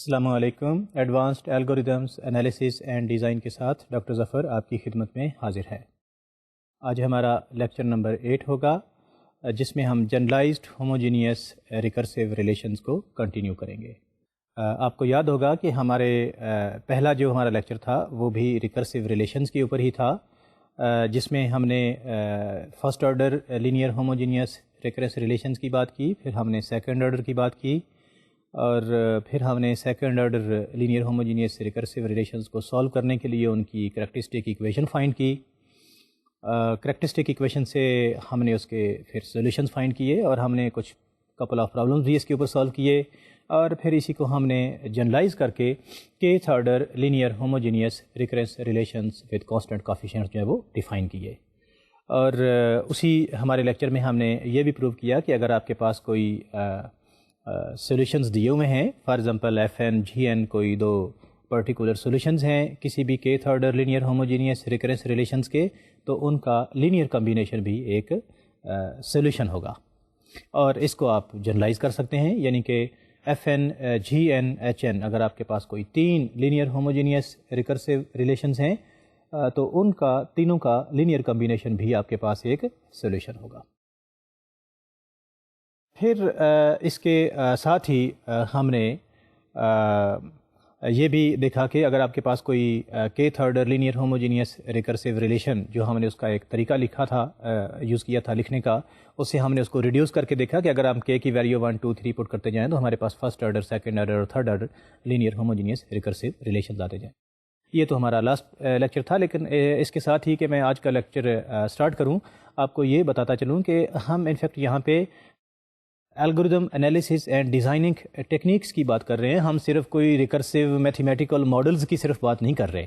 السلام علیکم. Advanced algorithms analysis and design کے ساتھ ڈاکٹر ظفر آپ کی خدمت میں حاضر ہے. آج ہمارا لیکچر نمبر 8 ہوگا جس میں ہم جنرلائزڈ ہوموجینیس ریکرسیو ریلیشنز کو کنٹینیو کریں گے. آپ کو یاد ہوگا کہ ہمارے پہلا جو ہمارا لیکچر تھا وہ بھی ریکرسیو ریلیشنز کے اوپر ہی تھا، جس میں ہم نے first order linear homogeneous recursive relations کی بات کی، پھر ہم نے سیکنڈ آرڈر کی بات کی، اور پھر ہم نے second order linear homogeneous recursive relations کو سولو کرنے کے لیے ان کی کریکٹرسٹک ایکویشن فائنڈ کی. کریکٹرسٹک ایکویشن سے ہم نے اس کے پھر سولوشنز فائنڈ کیے، اور ہم نے کچھ کپل آف پرابلمز بھی اس کے اوپر سولو کیے، اور پھر اسی کو ہم نے جنرلائز کر کے kth order linear homogeneous recursive relations with constant coefficients جو ہے وہ ڈیفائن کیے. اور اسی ہمارے لیکچر میں ہم نے یہ بھی پروو کیا کہ اگر آپ کے پاس کوئی سولوشنز دیے ہوئے ہیں، for example F N G N, کوئی دو پرٹیکولر سولوشنز ہیں کسی بھی kth order linear homogeneous recursive relations کے، تو ان کا لینئر کمبینیشن بھی ایک سولوشن ہوگا، اور اس کو آپ جنرلائز کر سکتے ہیں. یعنی کہ F N G N H N, اگر آپ کے پاس کوئی 3 لینئر ہوموجینیس ریکرسیو ریلیشنز ہیں تو ان کا تینوں کا لینئر کمبینیشن بھی آپ کے پاس ایک سولوشن ہوگا. پھر اس کے ساتھ ہی ہم نے یہ بھی دیکھا کہ اگر آپ کے پاس کوئی kth order linear homogeneous recursive relation, جو ہم نے اس کا ایک طریقہ لکھا تھا، یوز کیا تھا لکھنے کا، اس سے ہم نے اس کو ریڈیوس کر کے دیکھا کہ اگر ہم k کی ویلیو 1 2 3 پٹ کرتے جائیں تو ہمارے پاس فرسٹ آرڈر، سیکنڈ آرڈر اور third order linear homogeneous recursive relations آتے جائیں. یہ تو ہمارا لاسٹ لیکچر تھا، لیکن اس کے ساتھ ہی کہ میں آج کا لیکچر سٹارٹ کروں، آپ کو یہ بتاتا چلوں کہ ہم انفیکٹ یہاں پہ algorithm analysis and designing techniques کی بات کر رہے ہیں. ہم صرف کوئی ریکرسیو میتھمیٹیکل ماڈلز کی صرف بات نہیں کر رہے.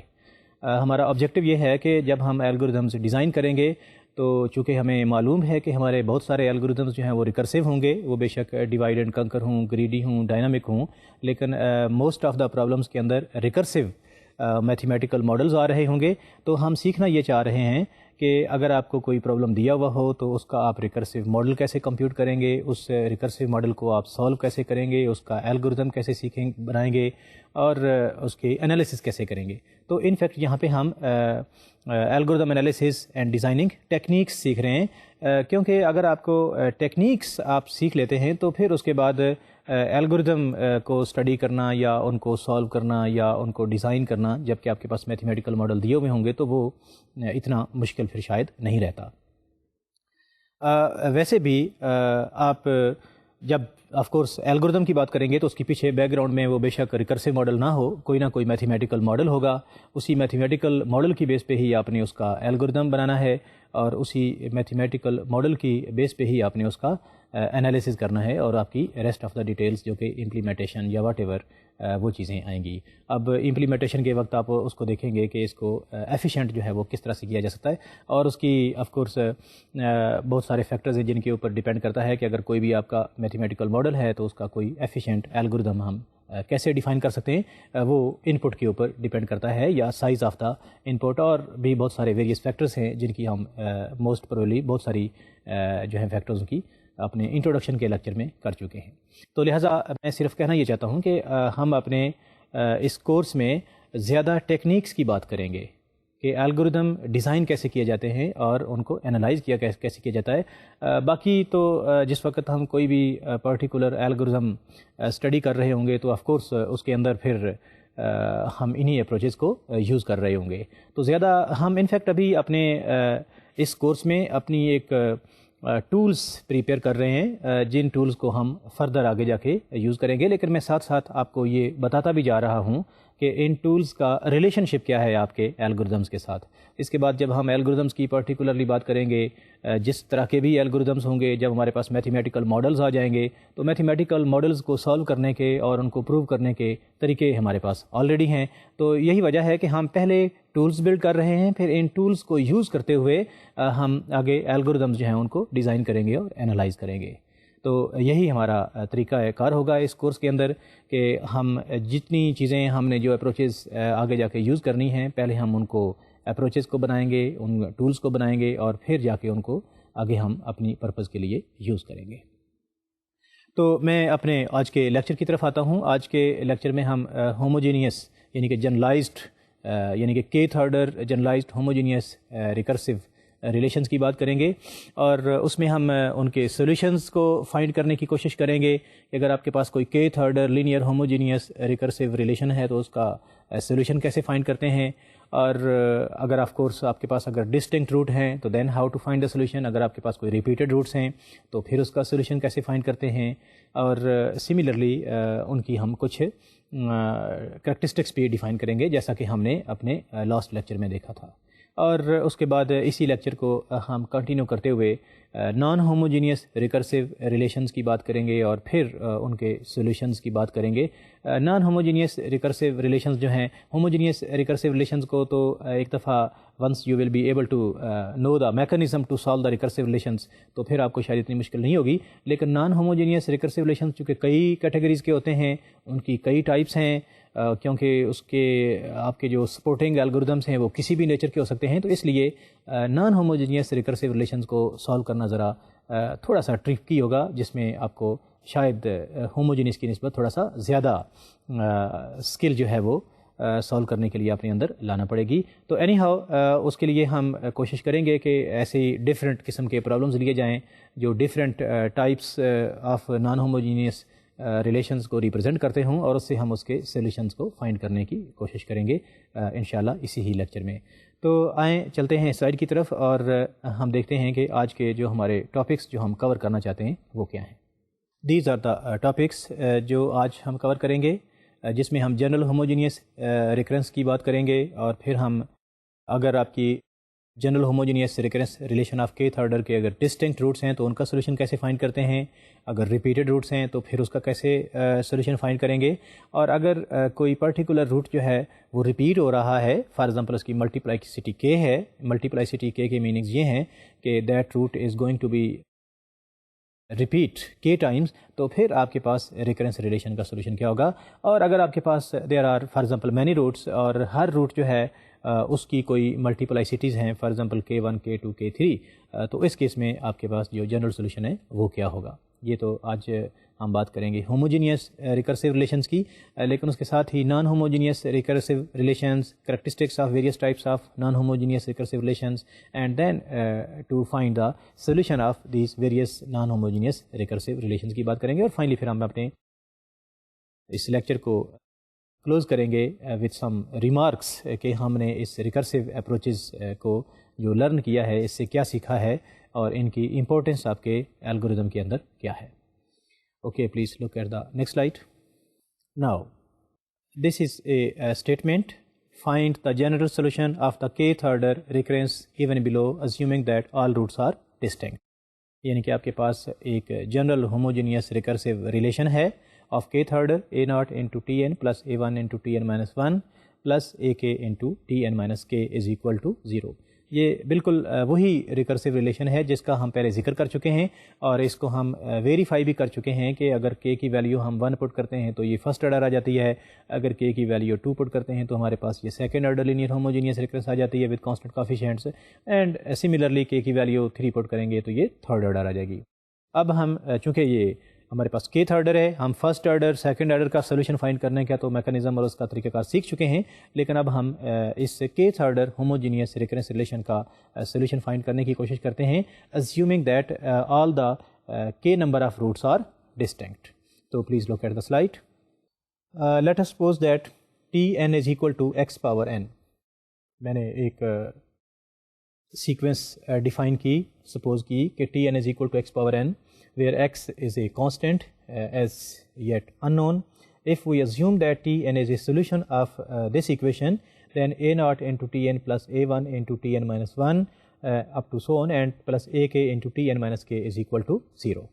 ہمارا آبجیکٹیو یہ ہے کہ جب ہم الگوریدمز ڈیزائن کریں گے تو چونکہ ہمیں معلوم ہے کہ ہمارے بہت سارے الگوریدمز جو ہیں وہ ریکرسیو ہوں گے، وہ بے شک ڈیوائڈ اینڈ کنکر ہوں، گریڈی ہوں، ڈائنامک ہوں، لیکن موسٹ آف دا پرابلمس کے اندر ریکرسیو میتھمیٹیکل ماڈلز آ رہے ہوں گے. تو ہم سیکھنا یہ چاہ رہے ہیں کہ اگر آپ کو کوئی پرابلم دیا ہوا ہو تو اس کا آپ ریکرسیو ماڈل کیسے کمپیوٹ کریں گے، اس ریکرسیو ماڈل کو آپ سولو کیسے کریں گے، اس کا الگوریدم کیسے بنائیں گے، اور اس کے انالیسس کیسے کریں گے. تو ان فیکٹ یہاں پہ ہم algorithm analysis and designing techniques سیکھ رہے ہیں، کیونکہ اگر آپ کو ٹیکنیکس آپ سیکھ لیتے ہیں تو پھر اس کے بعد الگوریدم کو اسٹڈی کرنا یا ان کو سولو کرنا یا ان کو ڈیزائن کرنا، جب کہ آپ کے پاس میتھمیٹیکل ماڈل دیے ہوئے ہوں گے تو وہ اتنا مشکل پھر شاید نہیں رہتا. ویسے بھی آپ جب آف کورس الگوریدم کی بات کریں گے تو اس کے پیچھے بیک گراؤنڈ میں وہ بے شک ریکرسیو ماڈل نہ ہو، کوئی نہ کوئی میتھمیٹیکل ماڈل ہوگا. اسی میتھمیٹیکل ماڈل کی بیس پہ ہی آپ نے اس کا الگوریدم بنانا ہے، اور اسی میتھمیٹیکل ماڈل کی بیس پہ ہی آپ نے اس کا انالیسز کرنا ہے، اور آپ کی ریسٹ آف دا ڈیٹیلز جو کہ امپلیمنٹیشن یا واٹ ایور وہ چیزیں آئیں گی. اب امپلیمنٹیشن کے وقت آپ اس کو دیکھیں گے کہ اس کو ایفیشینٹ جو ہے وہ کس طرح سے کیا جا سکتا ہے، اور اس کی آف کورس بہت سارے فیکٹرز ہیں جن کے اوپر ڈیپینڈ کرتا ہے کہ اگر کوئی بھی آپ کا میتھمیٹیکل ماڈل ہے تو اس کا کوئی ایفیشینٹ الگوریدم ہم کیسے ڈیفائن کر سکتے ہیں. وہ ان پٹ کے اوپر ڈیپینڈ کرتا ہے، یا سائز آف دا ان پٹ، اور بھی بہت سارے ویریس فیکٹرز ہیں جن کی ہم موسٹ پروبیبلی بہت ساری جو ہیں فیکٹرز کی اپنے انٹروڈکشن کے لیکچر میں کر چکے ہیں. تو لہٰذا میں صرف کہنا یہ چاہتا ہوں کہ ہم اپنے اس کورس میں زیادہ ٹیکنیکس کی بات کریں گے کہ الگوریدم ڈیزائن کیسے کیے جاتے ہیں اور ان کو انالائز کیسے کیا جاتا ہے. باقی تو جس وقت ہم کوئی بھی پرٹیکولر الگوریدم اسٹڈی کر رہے ہوں گے تو آف کورس اس کے اندر پھر ہم انہی اپروچز کو یوز کر رہے ہوں گے. تو زیادہ ہم انفیکٹ ابھی اپنے اس کورس میں اپنی ایک ٹولز پریپیئر کر رہے ہیں، جن ٹولز کو ہم فردر آگے جا کے یوز کریں گے. لیکن میں ساتھ ساتھ آپ کو یہ بتاتا بھی جا رہا ہوں کہ ان ٹولز کا ریلیشن شپ کیا ہے آپ کے الگوریدمز کے ساتھ. اس کے بعد جب ہم الگوریدمز کی پرٹیکولرلی بات کریں گے، جس طرح کے بھی الگوریدمز ہوں گے، جب ہمارے پاس میتھمیٹیکل ماڈلز آ جائیں گے تو میتھمیٹیکل ماڈلز کو سولو کرنے کے اور ان کو پروو کرنے کے طریقے ہمارے پاس آلریڈی ہیں. تو یہی وجہ ہے کہ ہم پہلے ٹولز بلڈ کر رہے ہیں، پھر ان ٹولز کو یوز کرتے ہوئے ہم آگے الگوریدمز جو ہیں ان کو ڈیزائن کریں گے اور انالائز کریں گے. تو یہی ہمارا طریقہ کار ہوگا اس کورس کے اندر کہ ہم جتنی چیزیں ہم نے جو اپروچز آگے جا کے یوز کرنی ہیں، پہلے ہم ان کو اپروچز کو بنائیں گے، ان ٹولز کو بنائیں گے، اور پھر جا کے ان کو آگے ہم اپنی پرپز کے لیے یوز کریں گے. تو میں اپنے آج کے لیکچر کی طرف آتا ہوں. آج کے لیکچر میں ہم ہوموجینیس یعنی کہ جنرلائزڈ یعنی کہ kth order generalised homogeneous recursive relations کی بات کریں گے, اور اس میں ہم ان کے سولوشنز کو فائنڈ کرنے کی کوشش کریں گے کہ اگر آپ کے پاس کوئی kth order linear homogeneous recursive relation ہے تو اس کا سولوشن کیسے فائنڈ کرتے ہیں, اور اگر آف کورس آپ کے پاس اگر ڈسٹنکٹ روٹ ہیں تو then how to find the solution. اگر آپ کے پاس کوئی ریپیٹڈ روٹس ہیں تو پھر اس کا سولوشن کیسے فائنڈ کرتے ہیں, اور سملرلی ان کی ہم کچھ کریکٹرسٹکس بھی ڈیفائن کریں گے جیسا کہ ہم نے اپنے لاسٹ لیکچر میں دیکھا تھا. اور اس کے بعد اسی لیکچر کو ہم کنٹینیو کرتے ہوئے نان ہوموجینیس ریکرسو ریلیشنز کی بات کریں گے اور پھر ان کے سولوشنز کی بات کریں گے. نان ہوموجینیس ریکرسو ریلیشنز جو ہیں, ہوموجینیس ریکرسو ریلیشنز کو تو ایک دفعہ once you will be able to know the mechanism to solve the recursive relations تو پھر آپ کو شاید اتنی مشکل نہیں ہوگی. لیکن نان ہوموجینیس ریکرسو ریلیشنز چونکہ کئی کیٹیگریز کے ہوتے ہیں, ان کی کئی ٹائپس ہیں, کیونکہ اس کے آپ کے جو سپورٹنگ الگوریدمس ہیں وہ کسی بھی نیچر کے ہو سکتے ہیں, تو اس لیے نان ہوموجینیس ریکرسو ریلیشنز کو سالو کرنا ذرا تھوڑا سا ٹرکی ہوگا, جس میں آپ کو شاید ہوموجینیس کی نسبت تھوڑا سا زیادہ اسکل جو ہے وہ سالو کرنے کے لیے اپنے اندر لانا پڑے گی. تو اینی ہاؤ اس کے لیے ہم کوشش کریں گے کہ ایسے ڈفرینٹ قسم کے پرابلمز لیے جائیں جو different types of non homogeneous relations کو ریپرزینٹ کرتے ہوں, اور اس سے ہم اس کے سولوشنز کو فائنڈ کرنے کی کوشش کریں گے انشاءاللہ اسی ہی لیکچر میں. تو آئیں چلتے ہیں سلائڈ کی طرف اور ہم دیکھتے ہیں کہ آج کے جو ہمارے ٹاپکس جو ہم کور کرنا چاہتے ہیں وہ کیا ہیں. دیز آر دا ٹاپکس جو آج ہم کور کریں گے, جس میں ہم جنرل ہوموجینیس ریکرنس کی بات کریں گے, اور پھر ہم اگر آپ کی general homogeneous recurrence relation of kth order کے اگر ڈسٹنکٹ روٹس ہیں تو ان کا سولوشن کیسے فائنڈ کرتے ہیں, اگر ریپیٹڈ روٹس ہیں تو پھر اس کا کیسے سولوشن فائنڈ کریں گے, اور اگر کوئی پرٹیکولر روٹ جو ہے وہ ریپیٹ ہو رہا ہے, فار ایگزامپل اس کی ملٹیپلائسٹی k ہے, ملٹیپلائسٹی k کے میننگز یہ ہیں کہ that root is going to be repeat k times, تو پھر آپ کے پاس ریکرنس ریلیشن کا سولوشن کیا ہوگا. اور اگر آپ کے پاس there are for example many roots اور ہر روٹ جو ہے اس کی کوئی ملٹیپلائسٹیز ہیں, for example k1 k2 k3, تو اس کیس میں آپ کے پاس جو جنرل سولوشن ہے وہ کیا ہوگا. یہ تو آج ہم بات کریں گے ہوموجینیس ریکرسو ریلیشنز کی, لیکن اس کے ساتھ ہی non homogeneous recursive relations, characteristics of various types of non homogeneous recursive relations, and then to find the solution of these various non homogeneous recursive relations کی بات کریں گے. اور فائنلی پھر ہم اپنے اس لیکچر کو کلوز کریں گے وتھ سم ریمارکس کہ ہم نے اس ریکرسو اپروچز کو جو لرن کیا ہے اس سے کیا سیکھا ہے اور ان کی امپورٹنس آپ کے الگوریدم کے اندر کیا ہے. Okay, please look at the next slide. Now this is a statement, find the general solution of the kth order recurrence given below assuming that all roots are distinct. یعنی کہ آپ کے پاس ایک جنرل ہوموجینیس ریکرسو ریلیشن ہے of kth order a0 into tn plus a1 into tn minus 1 plus ak into tn minus k is equal to 0. یہ بالکل وہی ریکرسو ریلیشن ہے جس کا ہم پہلے ذکر کر چکے ہیں, اور اس کو ہم ویریفائی بھی کر چکے ہیں کہ اگر k کی ویلیو ہم 1 پٹ کرتے ہیں تو یہ فرسٹ آرڈر آ جاتی ہے, اگر k کی ویلیو 2 پٹ کرتے ہیں تو ہمارے پاس یہ second order linear homogeneous recurrence آ جاتی ہے with constant coefficients, and similarly k کی ویلیو 3 پٹ کریں گے تو یہ تھرڈ آرڈر آ جائے گی. اب ہم چونکہ یہ ہمارے پاس kth آرڈر ہے, ہم فرسٹ آرڈر سیکنڈ آرڈر کا سولوشن فائنڈ کرنے کا تو میکانزم اور اس کا طریقہ کار سیکھ چکے ہیں, لیکن اب ہم اس kth order homogeneous recurrence relation کا سولوشن فائنڈ کرنے کی کوشش کرتے ہیں assuming that all the k number of roots are distinct. تو please look at the slide. Let us suppose that tn is equal to x power n. میں نے ایک سیکوینس ڈیفائن کی, سپوز کی کہ tn is equal to x power n where x is a constant as yet unknown. If we assume that tn is a solution of this equation, then a0 into tn plus a1 into tn minus 1 up to so on and plus ak into tn minus k is equal to 0.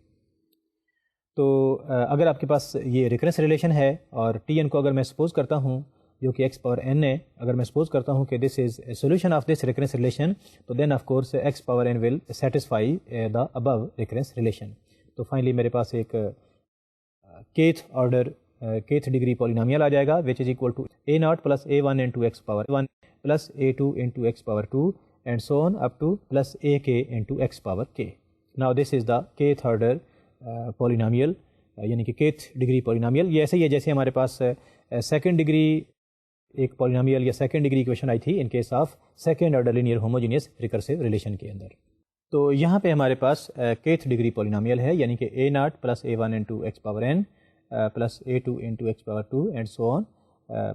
تو اگر آپ کے پاس یہ recurrence relation ہے اور tn کو اگر میں سپوز کرتا ہوں جو کہ x پاور n ہے, اگر میں سپوز کرتا ہوں کہ this is a solution of this recurrence relation, تو then of course x power n will satisfy the above recurrence relation. تو فائنلی میرے پاس ایک kth order kth degree polynomial آ جائے گا which is equal to a0 plus a1 into x power 1 plus a2 into x power 2 and so on up to plus ak into x power k. Now this is the kth order polynomial یعنی کہ kth degree polynomial. یہ ایسے ہی ہے جیسے ہمارے پاس second degree ایک polynomial یا second degree equation آئی تھی ان case of second order linear homogeneous recursive relation کے اندر. تو یہاں پہ ہمارے پاس kth ڈگری پولینومیل ہے یعنی کہ a0 plus a1 into x power n plus a2 into x power 2 and so on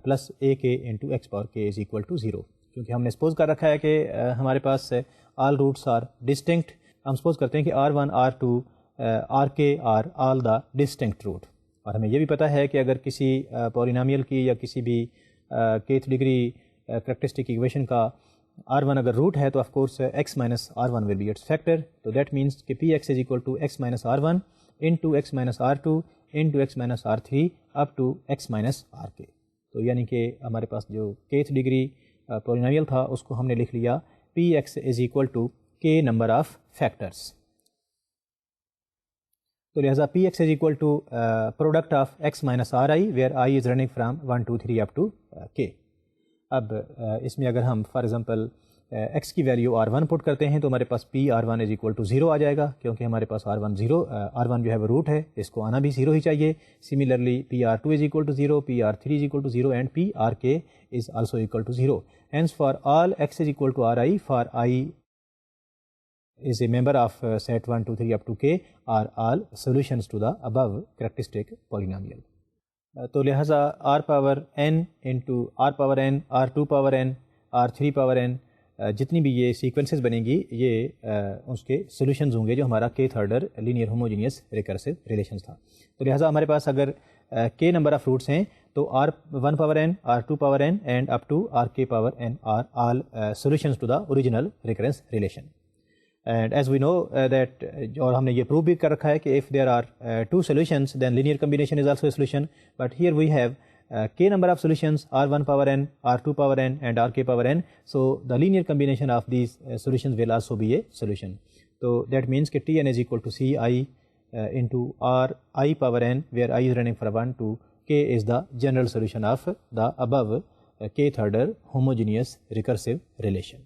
plus ak into x power k is equal to 0. کیونکہ ہم نے سپوز کر رکھا ہے کہ ہمارے پاس آل روٹس آر ڈسٹنکٹ. ہم سپوز کرتے ہیں کہ R1 R2 Rk are all the distinct root. اور ہمیں یہ بھی پتہ ہے کہ اگر کسی پولینومیل کی یا کسی بھی kth ڈگری کریکٹرسٹک ایکویشن کا R1 اگر روٹ ہے تو of course x minus R1 will be its factor. تو دیٹ مینس کہ Px is equal to x minus R1 into x minus R2 into x minus R3 up to x minus Rk. تو یعنی کہ ہمارے پاس جو kth degree polynomial تھا اس کو ہم نے لکھ لیا Px is equal to k number of factors. تو لہٰذا Px is equal to product of x minus Ri where i is running from 1 2 3 up to k. اب اس میں اگر ہم فار ایگزامپل x کی ویلیو R1 پٹ کرتے ہیں تو ہمارے پاس PR1 از اکول ٹو 0 آ جائے گا کیونکہ ہمارے پاس R1 جو ہے وہ روٹ ہے, اس کو آنا بھی 0 ہی چاہیے. Similarly PR2 is equal to 0, PR3 is equal to 0 and PRk is also equal to 0. Hence for all x is equal to Ri for i is a member of set 1 2 3 up to k are all solutions to the above characteristic polynomial. تو لہٰذا r power n into r power n r2 power n r3 power n جتنی بھی یہ sequences بنیں گی یہ اس کے solutions ہوں گے جو ہمارا kth order linear homogeneous recursive relations تھا. تو لہٰذا ہمارے پاس اگر k نمبر آف روٹس ہیں تو r1 power n r2 power n and up to rk power n are all solutions to the original recurrence relation. And as we know that اور ہم نے یہ پروو بھی کر رکھا ہے کہ if there are two solutions then linear combination is also a solution. But here we have k number of solutions r1 power n r2 power n and rk power n. So the linear combination of these solutions will also be a solution. So that means that Tn is equal to ci into ri power n where I is running from 1 to k is the general solution of the above kth order homogeneous recursive relation.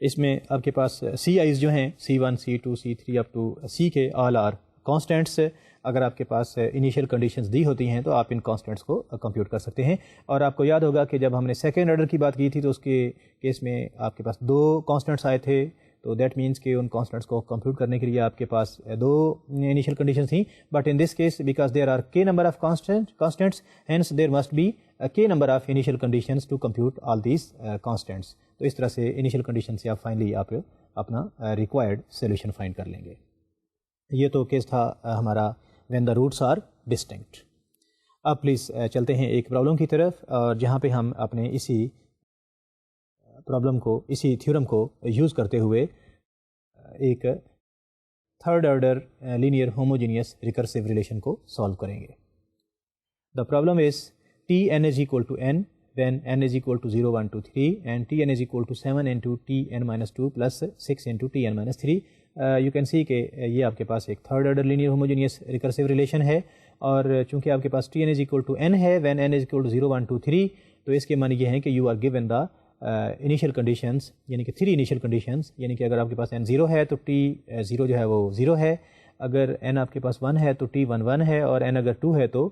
اس میں آپ کے پاس C Is جو ہیں C1 C2 C3 up to C کے آل are constants. اگر آپ کے پاس initial conditions دی ہوتی ہیں تو آپ ان کانسٹینٹس کو کمپیوٹ کر سکتے ہیں. اور آپ کو یاد ہوگا کہ جب ہم نے سیکنڈ آرڈر کی بات کی تھی تو اس کے کیس میں آپ کے پاس 2 کانسٹینٹس آئے تھے. تو دیٹ مینس کہ ان کانسٹینٹس کو کمپیوٹ کرنے کے لیے آپ کے پاس 2 انیشیل کنڈیشنز تھیں. But in this case because there are k number of constants hence there must be k number of initial conditions to compute all these constants. تو اس طرح سے انیشیل کنڈیشن سے آپ فائنلی آپ اپنا ریکوائرڈ سولوشن فائنڈ کر لیں گے. یہ تو کیس تھا ہمارا when the roots are distinct. اب پلیز چلتے ہیں ایک پرابلم کی طرف اور جہاں پہ ہم اپنے اسی پرابلم کو اسی تھیورم کو یوز کرتے ہوئے ایک third order linear homogeneous recursive relation کو سالو کریں گے. The problem is Tn is equal to n when n is equal to 0 1 2 3 and Tn is equal to 7 into Tn minus 2 plus 6 into Tn minus 3. You can see کہ یہ آپ کے پاس ایک third order linear homogeneous recursive relation ہے اور چونکہ آپ کے پاس Tn is equal to n ہے when n is equal to 0 1 2 3 تو اس کے معنی یہ ہے کہ you are given the initial conditions یعنی کہ 3 initial conditions. یعنی کہ اگر آپ کے پاس n 0 ہے تو T0 جو ہے وہ 0 ہے, اگر n آپ کے پاس 1 ہے تو T1 1 ہے اور n اگر 2 ہے تو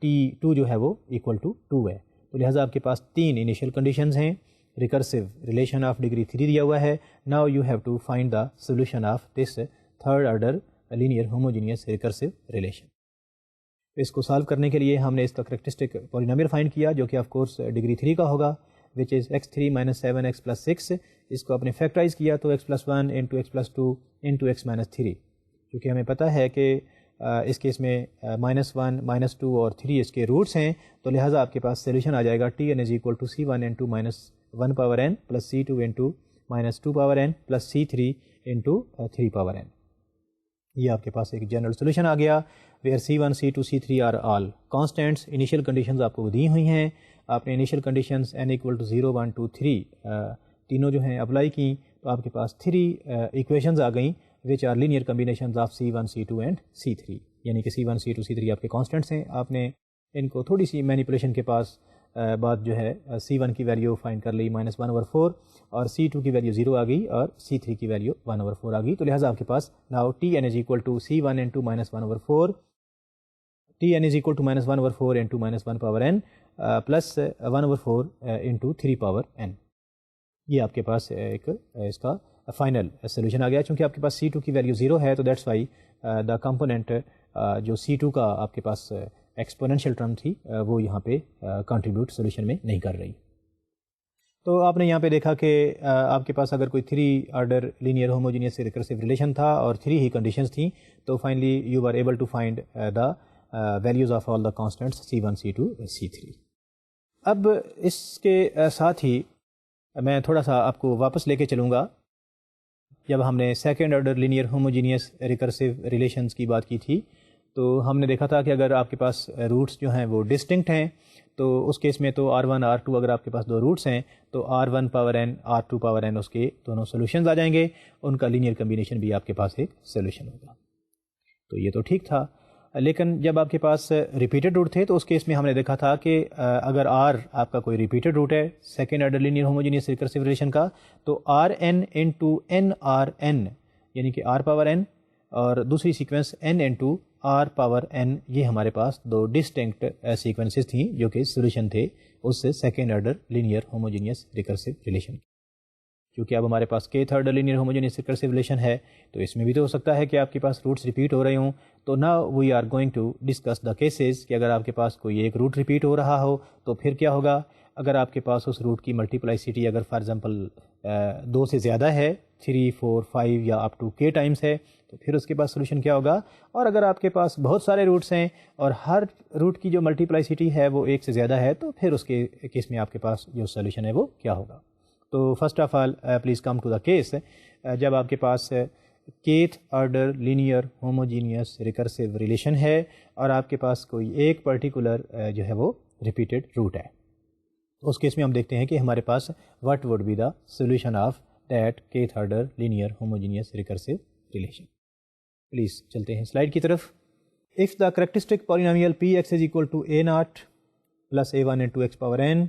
T2 جو ہے وہ equal to 2 ہے. تو لہٰذا آپ کے پاس 3 انیشیل کنڈیشنز ہیں. ریکرسیو ریلیشن آف ڈگری 3 دیا ہوا ہے. Now you have to find the solution of this third order linear homogeneous recursive relation. اس کو سالو کرنے کے لیے ہم نے اس کا کریکٹرسٹک پولینومیل فائنڈ کیا جو کہ آف کورس ڈگری 3 کا ہوگا وچ از x3 minus 7x plus 6. اس کو اپنے فیکٹرائز کیا تو x plus 1 into x plus 2 into x minus 3. کیونکہ ہمیں پتہ ہے کہ اس کیس میں -1 -2 اور 3 اس کے روٹس ہیں تو لہٰذا آپ کے پاس سولوشن آ جائے گا Tn is equal to C1 into -1 power n plus C2 into -2 power n plus C3 into 3 power n. یہ آپ کے پاس ایک جنرل سولوشن آ گیا where C1 C2 C3 are all constants. Initial conditions آپ کو دی ہوئی ہیں. آپ نے initial conditions n equal to 0 1 2 3 تینوں جو ہیں اپلائی کی تو آپ کے پاس 3 ایکویشنز آ گئیں which are linear combinations of C1 C2 and C3. یعنی کہ C1 C2 C3 آپ کے کانسٹنٹس ہیں. آپ نے ان کو تھوڑی سی مینیپولیشن کے پاس بعد جو ہے C1 کی ویلیو فائنڈ کر لی -1/4 اور C2 کی ویلیو 0 آ گئی اور C3 کی ویلیو 1/4 آ گئی. تو لہٰذا آپ کے پاس now Tn is equal to C1 into -1/4 Tn is equal to -1/4 into -1 power n plus 1/4 into 3 power n. یہ آپ کے پاس ایک اس کا فائنل سولوشن آ گیا. چونکہ آپ کے پاس C2 کی ویلیو 0 ہے تو دیٹس وائی دا کمپوننٹ جو C2 کا آپ کے پاس ایکسپوننشیل ٹرم تھی وہ یہاں پہ کنٹریبیوٹ سولوشن میں نہیں کر رہی. تو آپ نے یہاں پہ دیکھا کہ آپ کے پاس اگر کوئی 3 order linear homogeneous recursive relation تھا اور 3 ہی کنڈیشنز تھیں تو finally you are able to find the values of all the constants C1 C2 C3. اب اس کے ساتھ ہی میں تھوڑا سا آپ کو واپس لے کے چلوں گا. جب ہم نے second order linear homogeneous recursive relations کی بات کی تھی تو ہم نے دیکھا تھا کہ اگر آپ کے پاس روٹس جو ہیں وہ ڈسٹنکٹ ہیں تو اس کیس میں تو R1 R2 اگر آپ کے پاس 2 روٹس ہیں تو R1 power n R2 power n اس کے دونوں سولوشنز آ جائیں گے, ان کا لینئر کمبینیشن بھی آپ کے پاس ایک سولوشن ہوگا. تو یہ تو ٹھیک تھا. لیکن جب آپ کے پاس ریپیٹڈ روٹ تھے تو اس کیس میں ہم نے دیکھا تھا کہ اگر R آپ کا کوئی ریپیٹڈ روٹ ہے second order linear homogeneous recursive relation کا تو Rn انٹو n Rn یعنی کہ R پاور n اور دوسری sequence n into R power n یہ ہمارے پاس 2 ڈسٹنکٹ سیکوینسز تھیں جو کہ سولوشن تھے اس second order linear homogeneous recursive relation. کیونکہ اب ہمارے پاس kth order linear homogeneous recursive relation ہے تو اس میں بھی تو ہو سکتا ہے کہ آپ کے پاس روٹس ریپیٹ ہو رہے ہوں. تو now we are going to discuss the cases کہ اگر آپ کے پاس کوئی ایک روٹ ریپیٹ ہو رہا ہو تو پھر کیا ہوگا. اگر آپ کے پاس اس روٹ کی ملٹیپلائسٹی اگر فار ایگزامپل 2 سے زیادہ ہے 3 4 5 یا اپ ٹو k ٹائمس ہے تو پھر اس کے پاس سولوشن کیا ہوگا. اور اگر آپ کے پاس بہت سارے روٹس ہیں اور ہر روٹ کی جو ملٹیپلائسٹی ہے وہ 1 سے زیادہ ہے تو پھر اس کے کیس میں آپ کے پاس جو سولوشن ہے وہ کیا ہوگا. تو first of all please come to the case. جب آپ کے پاس kth order linear homogeneous recursive relation ہے اور آپ کے پاس کوئی ایک پرٹیکولر جو ہے وہ ریپیٹڈ روٹ ہے اس کیس میں ہم دیکھتے ہیں کہ ہمارے پاس what would be the solution of that kth order linear homogeneous recursive relation. Please چلتے ہیں سلائڈ کی طرف. If the characteristic polynomial Px is equal to a0 plus a1 into x power n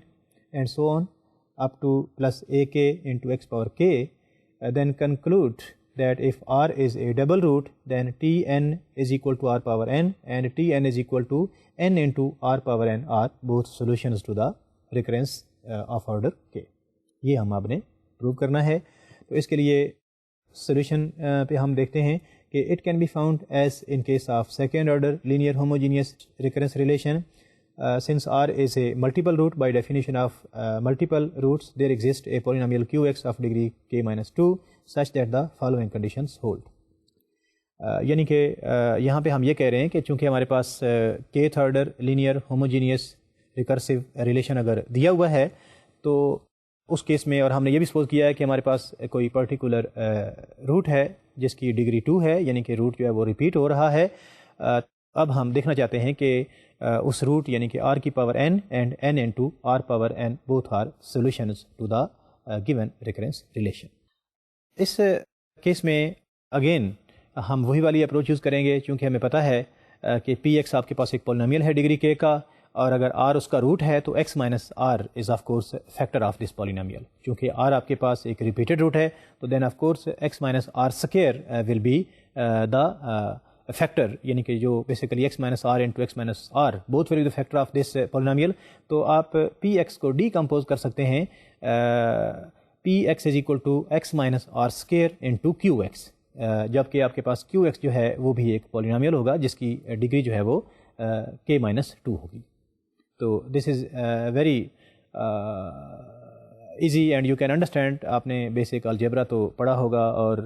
and so on up to plus ak into x power k, then conclude that if R is a double root then Tn is equal to R power n and Tn is equal to n into R power n are both solutions to the recurrence of order k. یہ ہم آپ نے prove کرنا ہے. تو اس کے لیے solution پہ ہم دیکھتے ہیں کہ it can be found as in case of second order linear homogeneous recurrence relation. Since R is a multiple root, by definition of multiple roots, there exists a polynomial Qx of degree k minus 2 such that the following conditions hold. یعنی کہ یہاں پہ ہم یہ کہہ رہے ہیں کہ چونکہ ہمارے پاس kth order linear homogeneous recursive relation اگر دیا ہوا ہے تو اس کیس میں اور ہم نے یہ بھی سپوز کیا ہے کہ ہمارے پاس کوئی پرٹیکولر روٹ ہے جس کی ڈگری 2 ہے یعنی کہ روٹ جو ہے وہ ریپیٹ ہو رہا ہے. اب ہم دیکھنا چاہتے ہیں کہ اس روٹ یعنی کہ r کی power n and n into r power n both are solutions to the given recurrence relation. اس کیس میں اگین ہم وہی والی اپروچ یوز کریں گے چونکہ ہمیں پتہ ہے کہ پی ایکس آپ کے پاس ایک پولینومیل ہے ڈگری k کا اور اگر r اس کا روٹ ہے تو x minus r is of course factor of this polynomial. چونکہ r آپ کے پاس ایک ریپیٹڈ روٹ ہے تو then of course x minus r square will be the factor یعنی کہ جو basically x minus r into x minus r both will be the factor of this polynomial. تو آپ پی ایکس کو decompose کر سکتے ہیں p x is equal to x minus are square into Q x, جبکہ آپ کے پاس کیو x جو ہے وہ بھی ایک پولینومیل ہوگا جس کی ڈگری جو ہے وہ k مائنس 2 ہوگی. تو this is very easy and you can understand. آپ نے بیسک الجبرا تو پڑھا ہوگا اور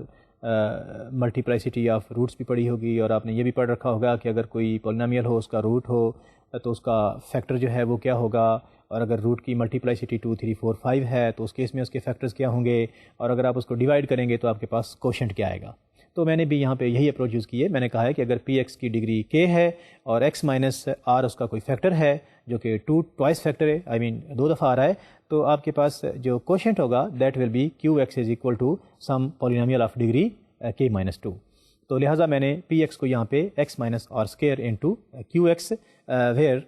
ملٹیپلائسٹی آف روٹس بھی پڑھی ہوگی اور آپ نے یہ بھی پڑھ رکھا ہوگا کہ اگر کوئی پولینومیل ہو اس کا روٹ ہو تو اس کا فیکٹر جو ہے وہ کیا ہوگا, اور اگر روٹ کی ملٹیپلائسٹی 2 3 4 5 ہے تو اس کیس میں اس کے فیکٹرز کیا ہوں گے, اور اگر آپ اس کو ڈیوائڈ کریں گے تو آپ کے پاس کوشنٹ کیا آئے گا. تو میں نے بھی یہاں پہ یہی اپروچ یوز کی ہے. میں نے کہا ہے کہ اگر پی ایکس کی ڈگری k ہے اور x مائنس r اس کا کوئی فیکٹر ہے جو کہ 2 ٹوائس فیکٹر ہے, آئی مین 2 دفعہ آ رہا ہے, تو آپ کے پاس جو کوشنٹ ہوگا that will be Q X is equal to some polynomial of degree k minus 2. تو لہٰذا میں نے پی ایکس کو یہاں پہ x minus are square into Q X where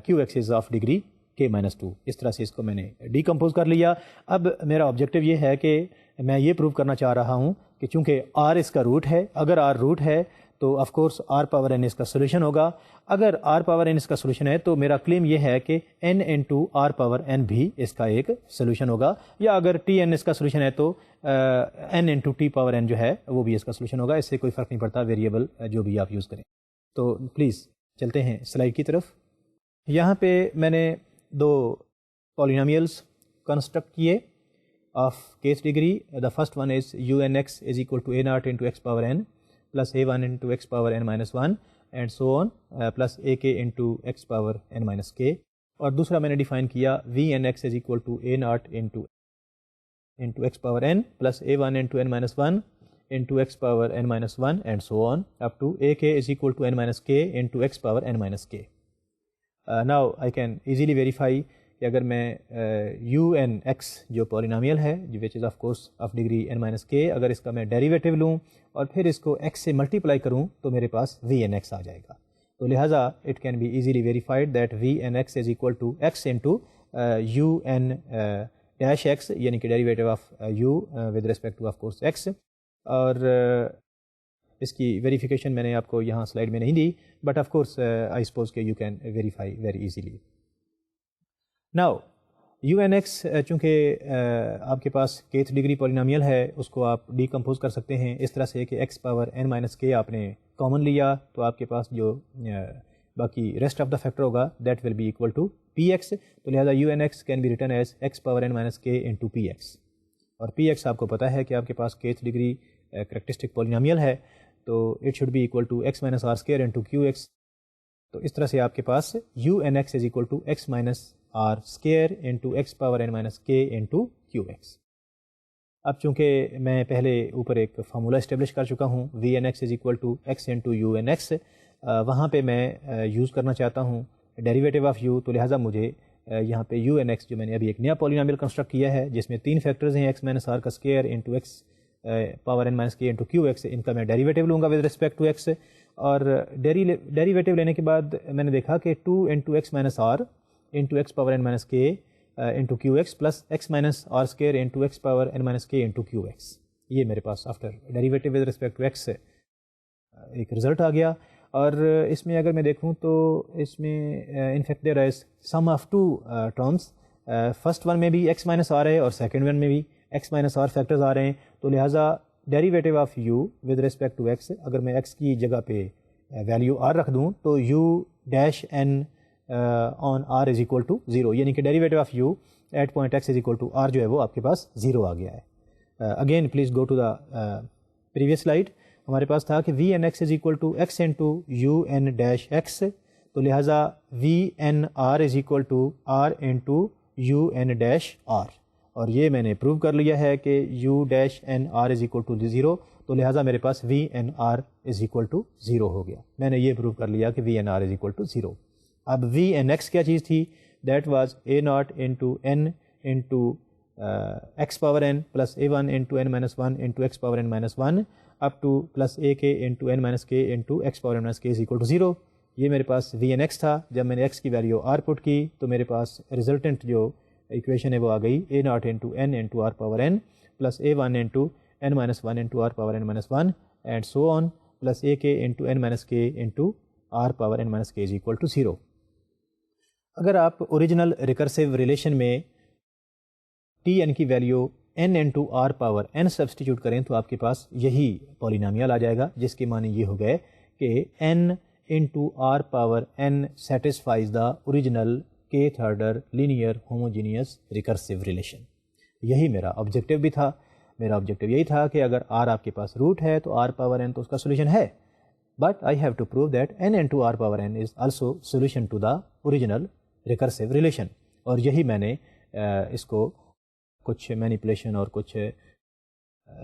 Q X is of degree k minus 2 اس طرح سے اس کو میں نے ڈیکمپوز کر لیا. اب میرا آبجیکٹیو یہ ہے کہ میں یہ پروو کرنا چاہ رہا ہوں کہ چونکہ r اس کا روٹ ہے, اگر r روٹ ہے تو of course r power n اس کا سولوشن ہوگا. اگر آر پاور این اس کا سولوشن ہے تو میرا کلیم یہ ہے کہ N into are power N بھی اس کا ایک سولوشن ہوگا, یا اگر ٹی این اس کا سولوشن ہے تو N into T power N جو ہے وہ بھی اس کا سولوشن ہوگا. اس سے کوئی فرق نہیں پڑتا ویریبل جو بھی آپ یوز کریں. تو پلیز چلتے ہیں سلائڈ کی طرف. یہاں پہ میں نے دو پالینومیلس کنسٹرکٹ کیے of kth degree. The first one is u N x is equal to a naught into x power n plus a one into x power N minus one and so on plus a k into x power N minus k. اور دوسرا میں نے define کیا v N x is equal to a naught into x power n plus a one into n minus one into x power N minus one and so on up to a k is equal to n minus کے into x power N minus k. Now I can easily verify کہ اگر میں u N x جو polynomial ہے which is of course of degree n minus k, اگر اس کا میں derivative لوں اور پھر اس کو ایکس سے ملٹیپلائی کروں تو میرے پاس وی این ایکس آ جائے گا. تو لہٰذا it can be easily verified that V N x is equal to x into you N dash X, یعنی کہ derivative of U with respect to of course X. اور اس کی ویریفیکیشن میں نے آپ کو یہاں سلائڈ میں نہیں دی, but of course I suppose کہ you can verify very easily. Now u N x چونکہ آپ کے پاس kth ڈگری پالینومیل ہے, اس کو آپ ڈیکمپوز کر سکتے ہیں اس طرح سے کہ ایکس پاور این مائنس کے آپ نے کامن لیا تو آپ کے پاس جو باقی ریسٹ آف دا فیکٹر ہوگا that will be equal to P X. تو لہٰذا U N X can be written as X power N minus کے انٹو پی ایکس. اور پی ایکس آپ کو پتہ ہے کہ آپ کے پاس kth ڈگری کریکٹرسٹک پالینومیل ہے, تو it should be equal to x minus are square into Q x. تو اس طرح سے آپ کے پاس u N x is equal to x minus r square into x power N minus کے انٹو کیو ایکس. اب چونکہ میں پہلے اوپر ایک فارمولا اسٹیبلش کر چکا ہوں v N x is equal to x into you N x, وہاں پہ میں یوز کرنا چاہتا ہوں ڈیریویٹو آف یو. تو لہٰذا مجھے یہاں پہ یو این ایکس جو میں نے ابھی ایک نیا پالینومیل کنسٹرکٹ کیا ہے جس میں تین فیکٹرز ہیں ایکس مائنس آر کا square into x power N minus کے انٹو کیو ایکس, ان کا میں ڈیریویٹو لوں گا ود ریسپیکٹ ٹو ایکس. اور ڈیریویٹو لینے کے بعد میں نے دیکھا کہ 2 into x minus r into x power N minus کے انٹو کیو x plus x minus r square into x power N minus کے انٹو کیو ایکس, یہ میرے پاس after derivative with respect to x ایک رزلٹ آ گیا. اور اس میں اگر میں دیکھوں تو اس میں in fact there is some of two terms. First one میں بھی ایکس مائنس آر ہے اور سیکنڈ ون میں بھی ایکس مائنس آر فیکٹرز آ رہے ہیں. تو لہٰذا derivative of U with respect to X, اگر میں ایکس کی جگہ پہ ویلیو آر رکھ دوں تو U dash N on R is equal to zero, یعنی کہ derivative of U at point X is equal to R جو ہے وہ آپ کے پاس زیرو آ گیا ہے. Again please go to the previous slide. ہمارے پاس تھا کہ v N x is equal to x into you N dash x, تو لہٰذا v n r is equal to r into you N dash r. اور یہ میں نے پروو کر لیا ہے کہ u dash n r is equal to zero, تو لہٰذا میرے پاس v n r is equal to zero ہو گیا. میں نے یہ پروو کر لیا کہ v n r is equal to zero. اب وی این ایکس کیا چیز تھی, that was a naught into n into x power n plus a one into n minus one into x power N minus one up to plus a k into n minus کے into x power N minus k is equal to zero. یہ میرے پاس v N x تھا. جب میں نے x کی value are put کی تو میرے پاس ریزلٹنٹ جو ایکویشن ہے وہ آ گئی a naught into n into are power n plus a one into n minus one into are power N minus one and so on plus a k into n minus کے into are power N minus k is equal to zero. اگر آپ original recursive relation میں t n کی value n into are power n substitute کریں تو آپ کے پاس یہی پالینومیل آ جائے گا, جس کے معنی یہ ہو گئے کہ N into are power N satisfies the original kth order linear homogeneous recursive relation. یہی میرا آبجیکٹیو بھی تھا. میرا آبجیکٹیو یہی تھا کہ اگر آر آپ کے پاس روٹ ہے تو آر پاور این تو اس کا سولوشن ہے, but I have to prove that N into are power N is also solution to the original recursive relation. اور یہی میں نے اس کو کچھ مینیپولیشن اور کچھ